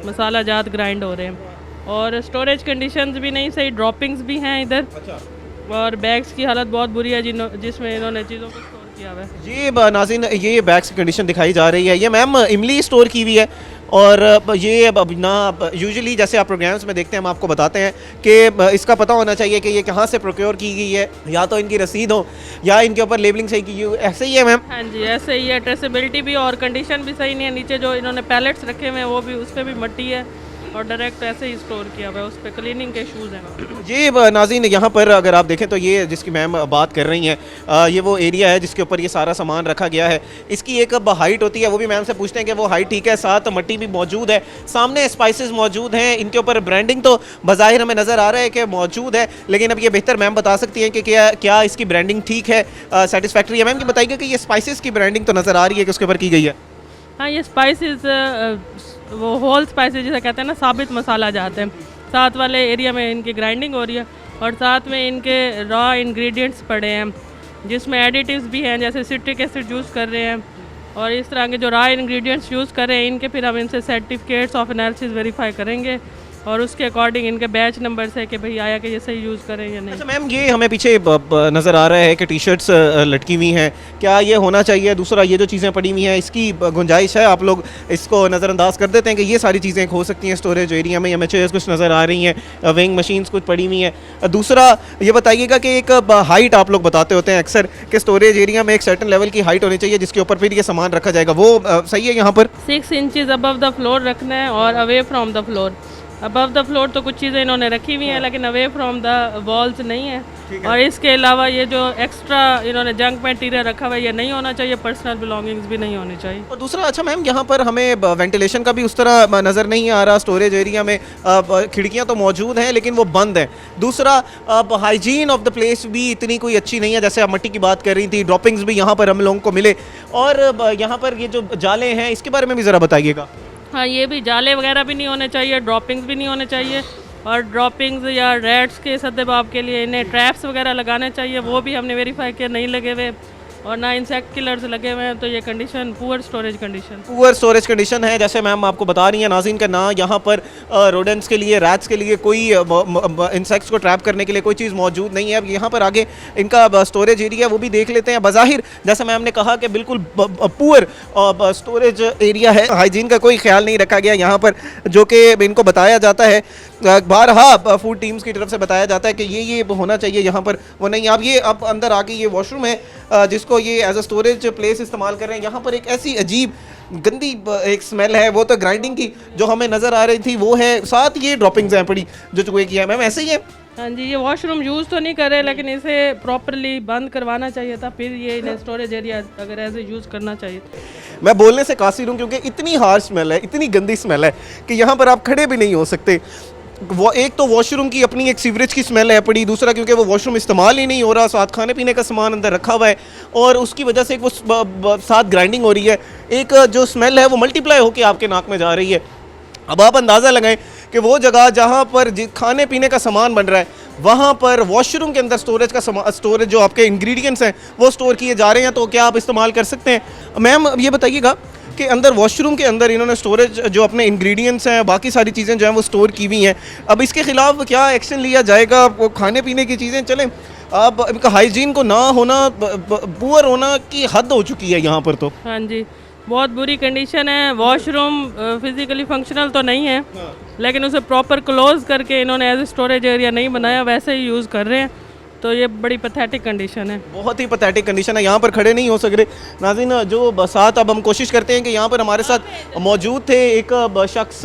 S2: मसाला जात ग्राइंड हो रहे हैं। और स्टोरेज कंडीशंस भी नहीं सही, ड्रॉपिंग्स भी हैं इधर। अच्छा। और बैग्स की हालत बहुत बुरी है जिसमें इन्होंने चीज़ों को स्टोर किया हुआ है।
S1: ये नाज़रीन, ये बैग्स की कंडीशन दिखाई जा रही है, ये मैम इमली स्टोर की हुई है। और ये अब ना यूजुअली जैसे आप प्रोग्राम्स में देखते हैं हम आपको बताते हैं कि इसका पता होना चाहिए कि ये कहाँ से प्रोक्योर की गई है, या तो इनकी रसीद हो या इनके ऊपर लेबलिंग सही की गई, ऐसे ही है मैम?
S2: हाँ जी, ऐसे ही है। ट्रेसेबिलिटी भी और कंडीशन भी सही नहीं है। नीचे जो इन्होंने पैलेट्स रखे हुए हैं वो भी, उस पर भी मट्टी है और डायरेक्ट ऐसे ही स्टोर किया हुआ है, उस पर क्लीनिंग के इशूज़ हैं।
S1: ये नाज़रीन यहाँ पर अगर आप देखें तो ये जिसकी मैम बात कर रही हैं, ये वो एरिया है जिसके ऊपर ये सारा सामान रखा गया है। इसकी एक हाइट होती है, वो भी मैम से पूछते हैं कि वो हाइट ठीक है, साथ मट्टी भी मौजूद है, सामने स्पाइसेस मौजूद हैं, इनके ऊपर ब्रांडिंग तो बज़ाहिर हमें नज़र आ रहा है कि मौजूद है, लेकिन अब ये बेहतर मैम बता सकती हैं कि क्या इसकी ब्रांडिंग ठीक है, सेटिस्फैक्ट्री है। मैम ये बताइएगा कि ये स्पाइसेस की ब्रांडिंग तो नज़र आ रही है कि उसके ऊपर की गई है?
S2: हाँ, ये स्पाइसेस वो होल स्पाइसेस जिसे कहते हैं ना, साबित मसाला जाते हैं, साथ वाले एरिया में इनकी ग्राइंडिंग हो रही है और साथ में इनके रॉ इंग्रेडिएंट्स पड़े हैं जिसमें एडिटिव्स भी हैं, जैसे सिट्रिक एसिड यूज़ कर रहे हैं और इस तरह के जो रॉ इंग्रेडिएंट्स यूज़ कर रहे हैं इनके फिर हम इनसे सर्टिफिकेट्स ऑफ एनालिसिस वेरीफाई करेंगे और उसके अकॉर्डिंग इनके बैच नंबर से कि भाई आया कि ये सही यूज़ करें या नहीं।
S1: अच्छा मैम, ये हमें पीछे नज़र आ रहा है कि टी शर्ट्स लटकी हुई हैं, क्या ये होना चाहिए? दूसरा, ये जो चीज़ें पड़ी हुई हैं इसकी गुंजाइश है? आप लोग इसको नज़रअंदाज कर देते हैं कि ये सारी चीज़ें हो सकती हैं स्टोरेज एरिया में, या चेयर्स कुछ नज़र आ रही हैं, वेइंग मशीन्स कुछ पड़ी हुई हैं। दूसरा ये बताइएगा कि एक हाइट आप लोग बताते होते हैं अक्सर कि स्टोरेज एरिया में एक सर्टन लेवल की हाइट होनी चाहिए जिसके ऊपर फिर ये सामान रखा जाएगा, वो सही है यहाँ पर?
S2: 6 इंचेस अबव द फ्लोर रखना है और away from the floor. Above the floor तो कुछ चीज़ें इन्होंने रखी हुई हैं लेकिन अवे फ्रॉम द वॉल्स नहीं है। और इसके अलावा ये जो एक्स्ट्रा इन्होंने जंक मटेरियल रखा हुआ है ये नहीं होना चाहिए, पर्सनल बिलोंगिंग्स भी नहीं होनी चाहिए।
S1: और दूसरा, अच्छा मैम, यहाँ पर हमें वेंटिलेशन का भी उस तरह नज़र नहीं आ रहा स्टोरेज एरिया में, खिड़कियाँ तो मौजूद हैं लेकिन वो बंद हैं। दूसरा, हाइजीन ऑफ द प्लेस भी इतनी कोई अच्छी नहीं है, जैसे आप मिट्टी की बात कर रही थी, ड्रॉपिंग्स भी यहाँ पर हम लोगों को मिले। और यहाँ पर ये जो जाले हैं इसके बारे में भी ज़रा बताइएगा।
S2: हाँ, ये भी जाले वगैरह भी नहीं होने चाहिए, ड्रॉपिंग्स भी नहीं होने चाहिए। और ड्रॉपिंग्स या रैट्स के सद्देबाब के लिए इन्हें ट्रैप्स वगैरह लगाने चाहिए, वो भी हमने वेरीफाई किया नहीं लगे हुए, और ना इंसेक्ट किलर्स लगे हुए हैं। तो ये कंडीशन पुअर स्टोरेज कंडीशन है। जैसे मैम आपको बता रही हैं नाज़रीन का, ना यहाँ पर रोडेंट्स के लिए, रैट्स के लिए, कोई इंसेक्ट्स को ट्रैप करने के लिए कोई चीज़ मौजूद नहीं है। अब यहाँ पर आगे इनका स्टोरेज एरिया वो भी देख लेते हैं। बज़ाहिर जैसे मैम ने कहा कि बिल्कुल पुअर स्टोरेज एरिया है, हाइजीन का कोई ख्याल नहीं रखा गया यहाँ पर, जो कि इनको बताया जाता है बारहा फूड टीम्स की तरफ से बताया जाता है कि ये होना चाहिए, यहाँ पर वो नहीं। अब ये अब अंदर आके ये वॉशरूम है जिसको ये एज अ स्टोरेज प्लेस इस्तेमाल कर रहे हैं। यहाँ पर एक ऐसी अजीब गंदी एक स्मेल है, वो तो ग्राइंडिंग की जो हमें नज़र आ रही थी वो है, साथ ये ड्रॉपिंग्स हैं पड़ी जो चुके किया है। मैम ऐसे ही है? हाँ जी, ये वॉशरूम यूज़ तो नहीं कर रहे लेकिन इसे प्रॉपरली बंद करवाना चाहिए था, फिर ये इन्हें स्टोरेज एरिया अगर ऐसे यूज़ करना चाहिए।
S1: मैं बोलने से कासिर हूँ क्योंकि इतनी हार्श स्मेल है, इतनी गंदी स्मेल है कि यहाँ पर आप खड़े भी नहीं हो सकते। वो एक तो वॉशरूम की अपनी एक सीवरेज की स्मेल है पड़ी, दूसरा क्योंकि वो वॉशरूम इस्तेमाल ही नहीं हो रहा, साथ खाने पीने का सामान अंदर रखा हुआ है और उसकी वजह से एक वो साथ ग्राइंडिंग हो रही है, एक जो स्मेल है वो मल्टीप्लाई होकर आपके नाक में जा रही है। अब आप अंदाज़ा लगाएं कि वो जगह जहाँ पर खाने पीने का सामान बन रहा है वहाँ पर वॉशरूम के अंदर स्टोरेज जो आपके इंग्रेडिएंट्स हैं वो स्टोर किए जा रहे हैं, तो क्या आप इस्तेमाल कर सकते हैं? मैम ये बताइएगा कि अंदर वॉशरूम के अंदर इन्होंने स्टोरेज जो अपने इंग्रेडिएंट्स हैं, बाकी सारी चीज़ें जो हैं वो स्टोर की हुई हैं, अब इसके ख़िलाफ़ क्या एक्शन लिया जाएगा? वो खाने पीने की चीज़ें चलें, अब इनका हाइजीन को ना होना, पुअर होना की हद हो चुकी है यहाँ पर। तो
S2: हाँ जी, बहुत बुरी कंडीशन है। वॉशरूम फिजिकली फंक्शनल तो नहीं है लेकिन उसे प्रॉपर क्लोज करके इन्होंने एज ए स्टोरेज एरिया नहीं बनाया, वैसे ही यूज़ कर रहे हैं, तो ये बड़ी पैथेटिक कंडीशन है,
S1: बहुत ही पैथेटिक कंडीशन है। यहाँ पर खड़े नहीं हो सक रहे। नाज़रीन, जो साथ अब हम कोशिश करते हैं कि यहाँ पर हमारे साथ मौजूद थे एक शख्स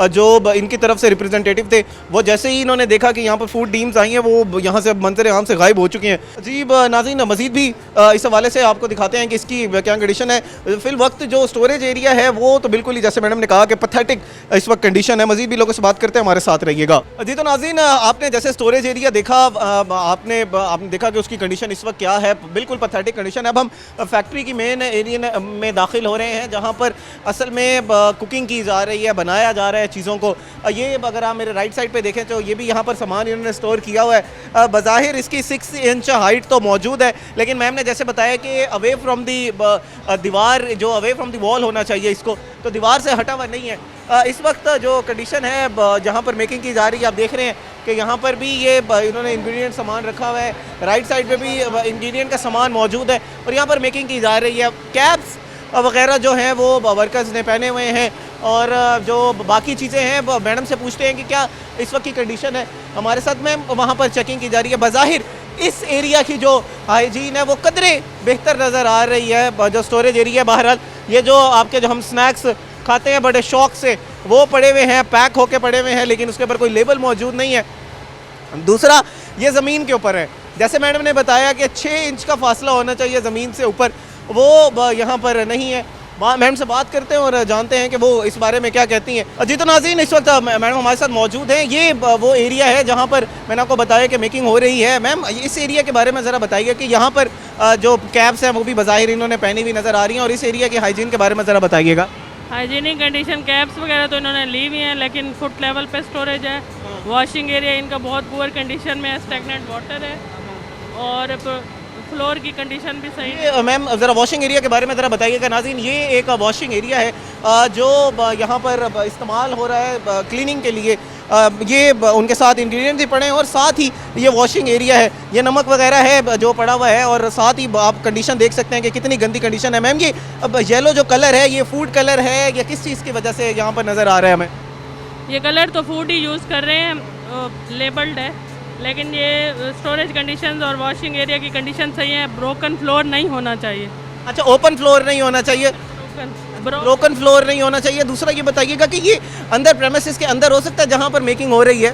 S1: जो इनकी तरफ से रिप्रेजेंटेटिव थे, वो जैसे ही इन्होंने देखा कि यहाँ पर फूड टीम्स आई हैं वो यहाँ से मंजर आम से गायब हो चुके हैं। अजीब नाज़रीन, मज़ीद भी इस हवाले से आपको दिखाते हैं कि इसकी क्या कंडीशन है। फिल वक्त जो स्टोरेज एरिया है वो तो बिल्कुल ही जैसे मैडम ने कहा कि पैथेटिक इस वक्त कंडीशन है। मज़ीद भी लोगों से बात करते हैं, हमारे साथ रहिएगा। जी, तो नाज़रीन, आपने जैसे स्टोरेज एरिया देखा, आपने देखा कि उसकी कंडीशन इस वक्त क्या है, बिल्कुल पैथेटिक कंडीशन है। अब हम फैक्ट्री की मेन एरिया में दाखिल हो रहे हैं जहां पर असल में कुकिंग की जा रही है, बनाया जा रहा है चीज़ों को। ये अगर आप मेरे राइट साइड पे देखें तो ये भी यहाँ पर सामान इन्होंने स्टोर किया हुआ है। बज़ाहिर इसकी 6 इंच हाइट तो मौजूद है लेकिन मैम ने जैसे बताया कि अवे फ्रॉम दी दीवार, जो अवे फ्रॉम दी वॉल होना चाहिए इसको, तो दीवार से हटा हुआ नहीं है। इस वक्त जो कंडीशन है जहाँ पर मेकिंग की जा रही है, आप देख रहे हैं कि यहाँ पर भी ये इन्होंने इंग्रेडिएंट सामान रखा हुआ है, राइट साइड पे भी इंग्रेडिएंट का सामान मौजूद है और यहाँ पर मेकिंग की जा रही है। कैप्स वगैरह जो हैं वो वर्कर्स ने पहने हुए हैं और जो बाकी चीज़ें हैं मैडम से पूछते हैं कि क्या इस वक्त की कंडीशन है। हमारे साथ में वहाँ पर चेकिंग की जा रही है। बज़ाहिर इस एरिया की जो हाइजीन है वो कदरे बेहतर नज़र आ रही है। जो स्टोरेज एरिया, बहरहाल ये जो आपके जो हम स्नैक्स खाते हैं बड़े शौक से, वो पड़े हुए हैं, पैक होके पड़े हुए हैं, लेकिन उसके ऊपर कोई लेबल मौजूद नहीं है। दूसरा, ये ज़मीन के ऊपर है, जैसे मैडम ने बताया कि 6 इंच का फासला होना चाहिए ज़मीन से ऊपर, वो यहाँ पर नहीं है। मैडम से बात करते हैं और जानते हैं कि वो इस बारे में क्या कहती हैं। जी, तो नाज़रीन, इस वक्त मैडम हमारे साथ मौजूद हैं। ये वो एरिया है जहाँ पर मैंने आपको बताया कि मेकिंग हो रही है। मैम, इस एरिया के बारे में ज़रा बताइए कि यहाँ पर जो कैप्स हैं वो भी बज़ाहिर इन्होंने पहनी हुई नज़र आ रही हैं, और इस एरिया की हाइजीन के बारे में ज़रा बताइएगा।
S2: हाइजीनिक कंडीशन, कैप्स वगैरह तो इन्होंने ली हुई हैं लेकिन फुट लेवल पे स्टोरेज है। वॉशिंग एरिया इनका बहुत पुअर कंडीशन में है, स्टैग्नेंट वाटर है और फ्लोर की कंडीशन भी सही है।
S1: मैम, ज़रा वॉशिंग एरिया के बारे में ज़रा बताइएगा। नाज़रीन, ये एक वॉशिंग एरिया है जो यहाँ पर इस्तेमाल हो रहा है क्लीनिंग के लिए, ये उनके साथ इंग्रेडिएंट्स भी पड़े हैं और साथ ही ये वॉशिंग एरिया है, ये नमक वगैरह है जो पड़ा हुआ है और साथ ही आप कंडीशन देख सकते हैं कि कितनी गंदी कंडीशन है। मैम ये अब येलो जो कलर है ये फूड कलर है या किस चीज़ की वजह से यहाँ पर नज़र आ रहा है हमें?
S2: ये कलर तो फूड ही यूज़ कर रहे हैं, लेबल्ड है, लेकिन ये स्टोरेज कंडीशंस और वॉशिंग एरिया की कंडीशन सही है। ब्रोकन फ्लोर नहीं होना चाहिए।
S1: अच्छा, ओपन फ्लोर नहीं होना चाहिए, ब्रोकन फ्लोर नहीं होना चाहिए। दूसरा ये बताइएगा कि ये अंदर प्रेमिसेस के अंदर हो सकता है जहाँ पर मेकिंग हो रही है?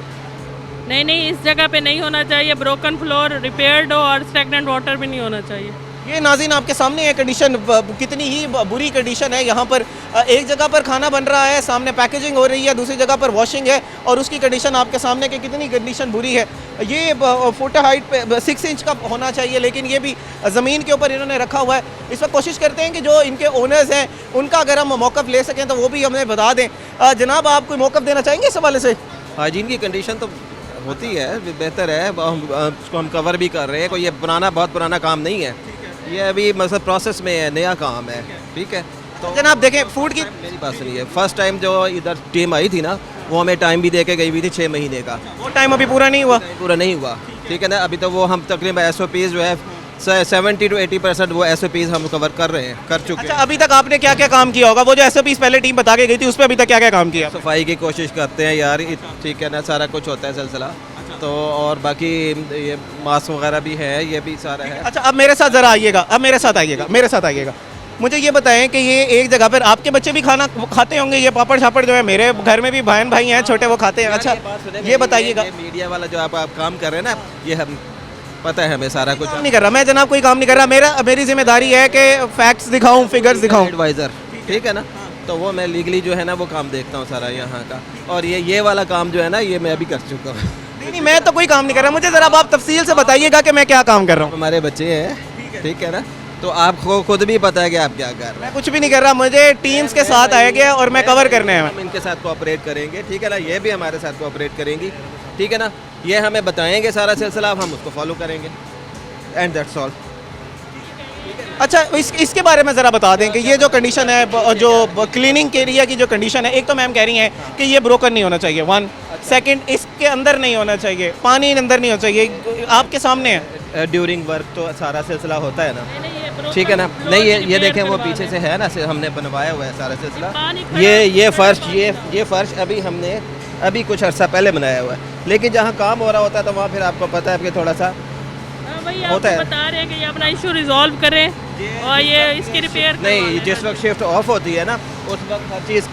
S2: नहीं, इस जगह पे नहीं होना चाहिए। ब्रोकन फ्लोर रिपेयर्ड हो और स्टैग्नेंट वाटर भी नहीं होना चाहिए।
S1: ये नाज़रीन आपके सामने है कंडीशन, कितनी ही बुरी कंडीशन है। यहाँ पर एक जगह पर खाना बन रहा है, सामने पैकेजिंग हो रही है, दूसरी जगह पर वॉशिंग है और उसकी कंडीशन आपके सामने कि कितनी कंडीशन बुरी है। ये फुट हाइट पे 6 इंच का होना चाहिए, लेकिन ये भी ज़मीन के ऊपर इन्होंने रखा हुआ है। इस वक्त कोशिश करते हैं कि जो इनके ओनर्स हैं उनका अगर हम मौक़िफ़ ले सकें तो वो भी हमें बता दें। जनाब, आप कोई मौक़िफ़ देना चाहेंगे इस हवाले से?
S7: हाइजीन की कंडीशन तो होती है, बेहतर है, उसको हम कवर भी कर रहे हैं। कोई ये बहुत पुराना काम नहीं है, ये अभी मतलब प्रोसेस में है, नया काम है। ठीक है, तो
S1: जनाब देखें फूड की
S7: मेरी बात सुनिए, फर्स्ट टाइम जो इधर टीम आई थी ना, वो हमें टाइम भी दे के गई हुई थी 6 महीने का।
S1: वो टाइम अभी पूरा नहीं हुआ।
S7: पूरा नहीं हुआ, ठीक है ना। अभी तो वो हम तकरीबन SOPs जो है 70 to 80% वो SOPs हम कवर कर रहे हैं, कर चुके
S1: अच्छा,
S7: हैं।
S1: अभी तक आपने क्या क्या काम किया होगा? वो जो SOPs पहले टीम बता के गई थी उस पर अभी तक क्या क्या काम किया?
S7: सफाई की कोशिश करते हैं यार, ठीक है ना, सारा कुछ होता है सिलसिला। तो और बाकी ये मास्क वगैरह भी है, ये भी सारा है।
S1: अच्छा, अब मेरे साथ ज़रा आइएगा, अब मेरे साथ आइएगा। मुझे ये बताएं कि ये एक जगह पर आपके बच्चे भी खाना खाते होंगे, ये पापड़ छापड़ जो है, मेरे घर में भी बहन भाई हैं छोटे, वो खाते हैं। अच्छा, ये बताइएगा,
S7: मीडिया वाला जो आप काम कर रहे हैं ना, ये हम पता है हमें सारा कुछ।
S1: काम नहीं कर रहा मैं जनाब, कोई काम नहीं कर रहा। मेरी जिम्मेदारी है कि फैक्ट्स दिखाऊं, फिगर्स दिखाऊं।
S7: एडवाइज़र, ठीक है ना, तो वो मैं लीगली जो है ना वो काम देखता हूँ सारा यहाँ का। और ये वाला काम जो है ना, ये मैं भी कर चुका हूँ।
S1: नहीं, मैं तो कोई काम नहीं कर रहा। मुझे ज़रा आप तफसील से बताइएगा कि मैं क्या काम कर रहा हूँ।
S7: हमारे बच्चे हैं, ठीक है ना, तो आपको खुद भी पता है कि आप क्या कर रहे हैं।
S1: मैं कुछ भी नहीं कर रहा, मुझे टीम्स के साथ आया गया और मैं कवर करने हैं।
S7: हम इनके साथ कोऑपरेट करेंगे, ठीक है ना, ये भी हमारे साथ कोऑपरेट करेंगी, ठीक है ना। ये हमें बताएंगे सारा सिलसिला, अब हम उसको फॉलो करेंगे, एंड दैट्स ऑल।
S1: अच्छा, इसके बारे में ज़रा बता दें कि ये जो कंडीशन है, जो क्लीनिंग एरिया की जो कंडीशन है, एक तो मैम कह रही हैं कि ये ब्रोकन नहीं होना चाहिए, 1 सेकंड इसके अंदर नहीं होना चाहिए, पानी अंदर नहीं होना चाहिए, आपके सामने है।
S7: ड्यूरिंग वर्क तो सारा सिलसिला होता है ना, ठीक है ना। नहीं, ये देखें वो पीछे से है ना, हमने बनवाया हुआ है सारा सिलसिला। ये फर्श अभी हमने कुछ अर्सा पहले बनाया हुआ है, लेकिन जहाँ काम हो रहा होता है तो वहाँ फिर आपको पता है कि थोड़ा सा
S2: वही
S7: होता है।
S2: बता रहे हैं कि ये अपना इशू रिजॉल्व करें और ये इसकी रिपेयर
S7: नहीं, जिस वक्त शिफ्ट ऑफ होती है ना, उस वक्त हर चीज़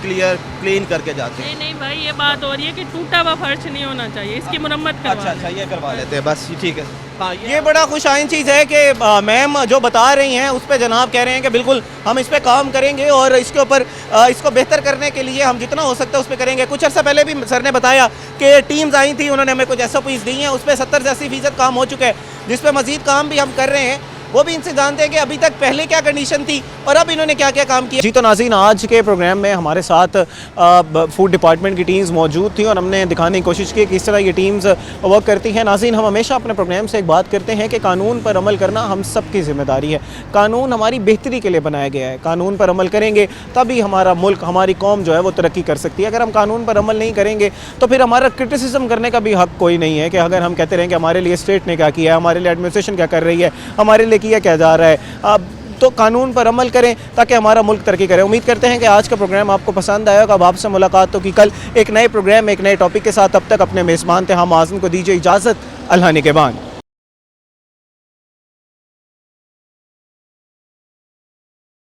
S7: क्लीन करके जाते हैं।
S2: नहीं भाई, ये बात हो रही है कि टूटा हुआ फर्श नहीं होना चाहिए, इसकी मुरम्मत करवा
S7: अच्छा, ये करवा लेते हैं बस, ठीक है। हाँ,
S1: ये बड़ा खुशाइन चीज़ है कि मैम जो बता रही हैं उस पर जनाब कह रहे हैं कि बिल्कुल हम इस पर काम करेंगे और इसके ऊपर इसको बेहतर करने के लिए हम जितना हो सकता है उस पर करेंगे। कुछ अर्सा पहले भी सर ने बताया कि टीम्स आई थी, उन्होंने हमें कुछ SOPs दी हैं, उस पर 70 से 80% काम हो चुका है, जिस पर मज़ीद काम भी हम कर रहे हैं। वो भी इनसे जानते हैं कि अभी तक पहले क्या कंडीशन थी और अब इन्होंने क्या क्या काम किया। जी, तो नाज़रीन, आज के प्रोग्राम में हमारे साथ फूड डिपार्टमेंट की टीम्स मौजूद थी और हमने दिखाने की कोशिश की कि इस तरह ये टीम्स वर्क करती हैं। नाज़रीन, हम हमेशा अपने प्रोग्राम से एक बात करते हैं कि कानून पर अमल करना हम सब की जिम्मेदारी है। कानून हमारी बेहतरी के लिए बनाया गया है, कानून पर अमल करेंगे तभी हमारा मुल्क, हमारी कौम जो है वो तरक्की कर सकती है। अगर हम कानून पर अमल नहीं करेंगे तो फिर हमारा क्रिटिसिज्म करने का भी हक कोई नहीं है कि अगर हम कहते रहें कि हमारे लिए स्टेट ने क्या किया है, हमारे लिए एडमिनिस्ट्रेशन क्या कर रही है, हमारे लिए किया क्या जा रहा है। अब तो कानून पर अमल करें ताकि हमारा मुल्क तरक्की करे। उम्मीद करते हैं कि आज का प्रोग्राम आपको पसंद आया होगा। अब आपसे मुलाकात होगी कल एक नए प्रोग्राम, एक नए टॉपिक के साथ। तब तक अपने मेज़बान थे हम आज़म को दीजिए इजाज़त। अल्लाह निगहबान।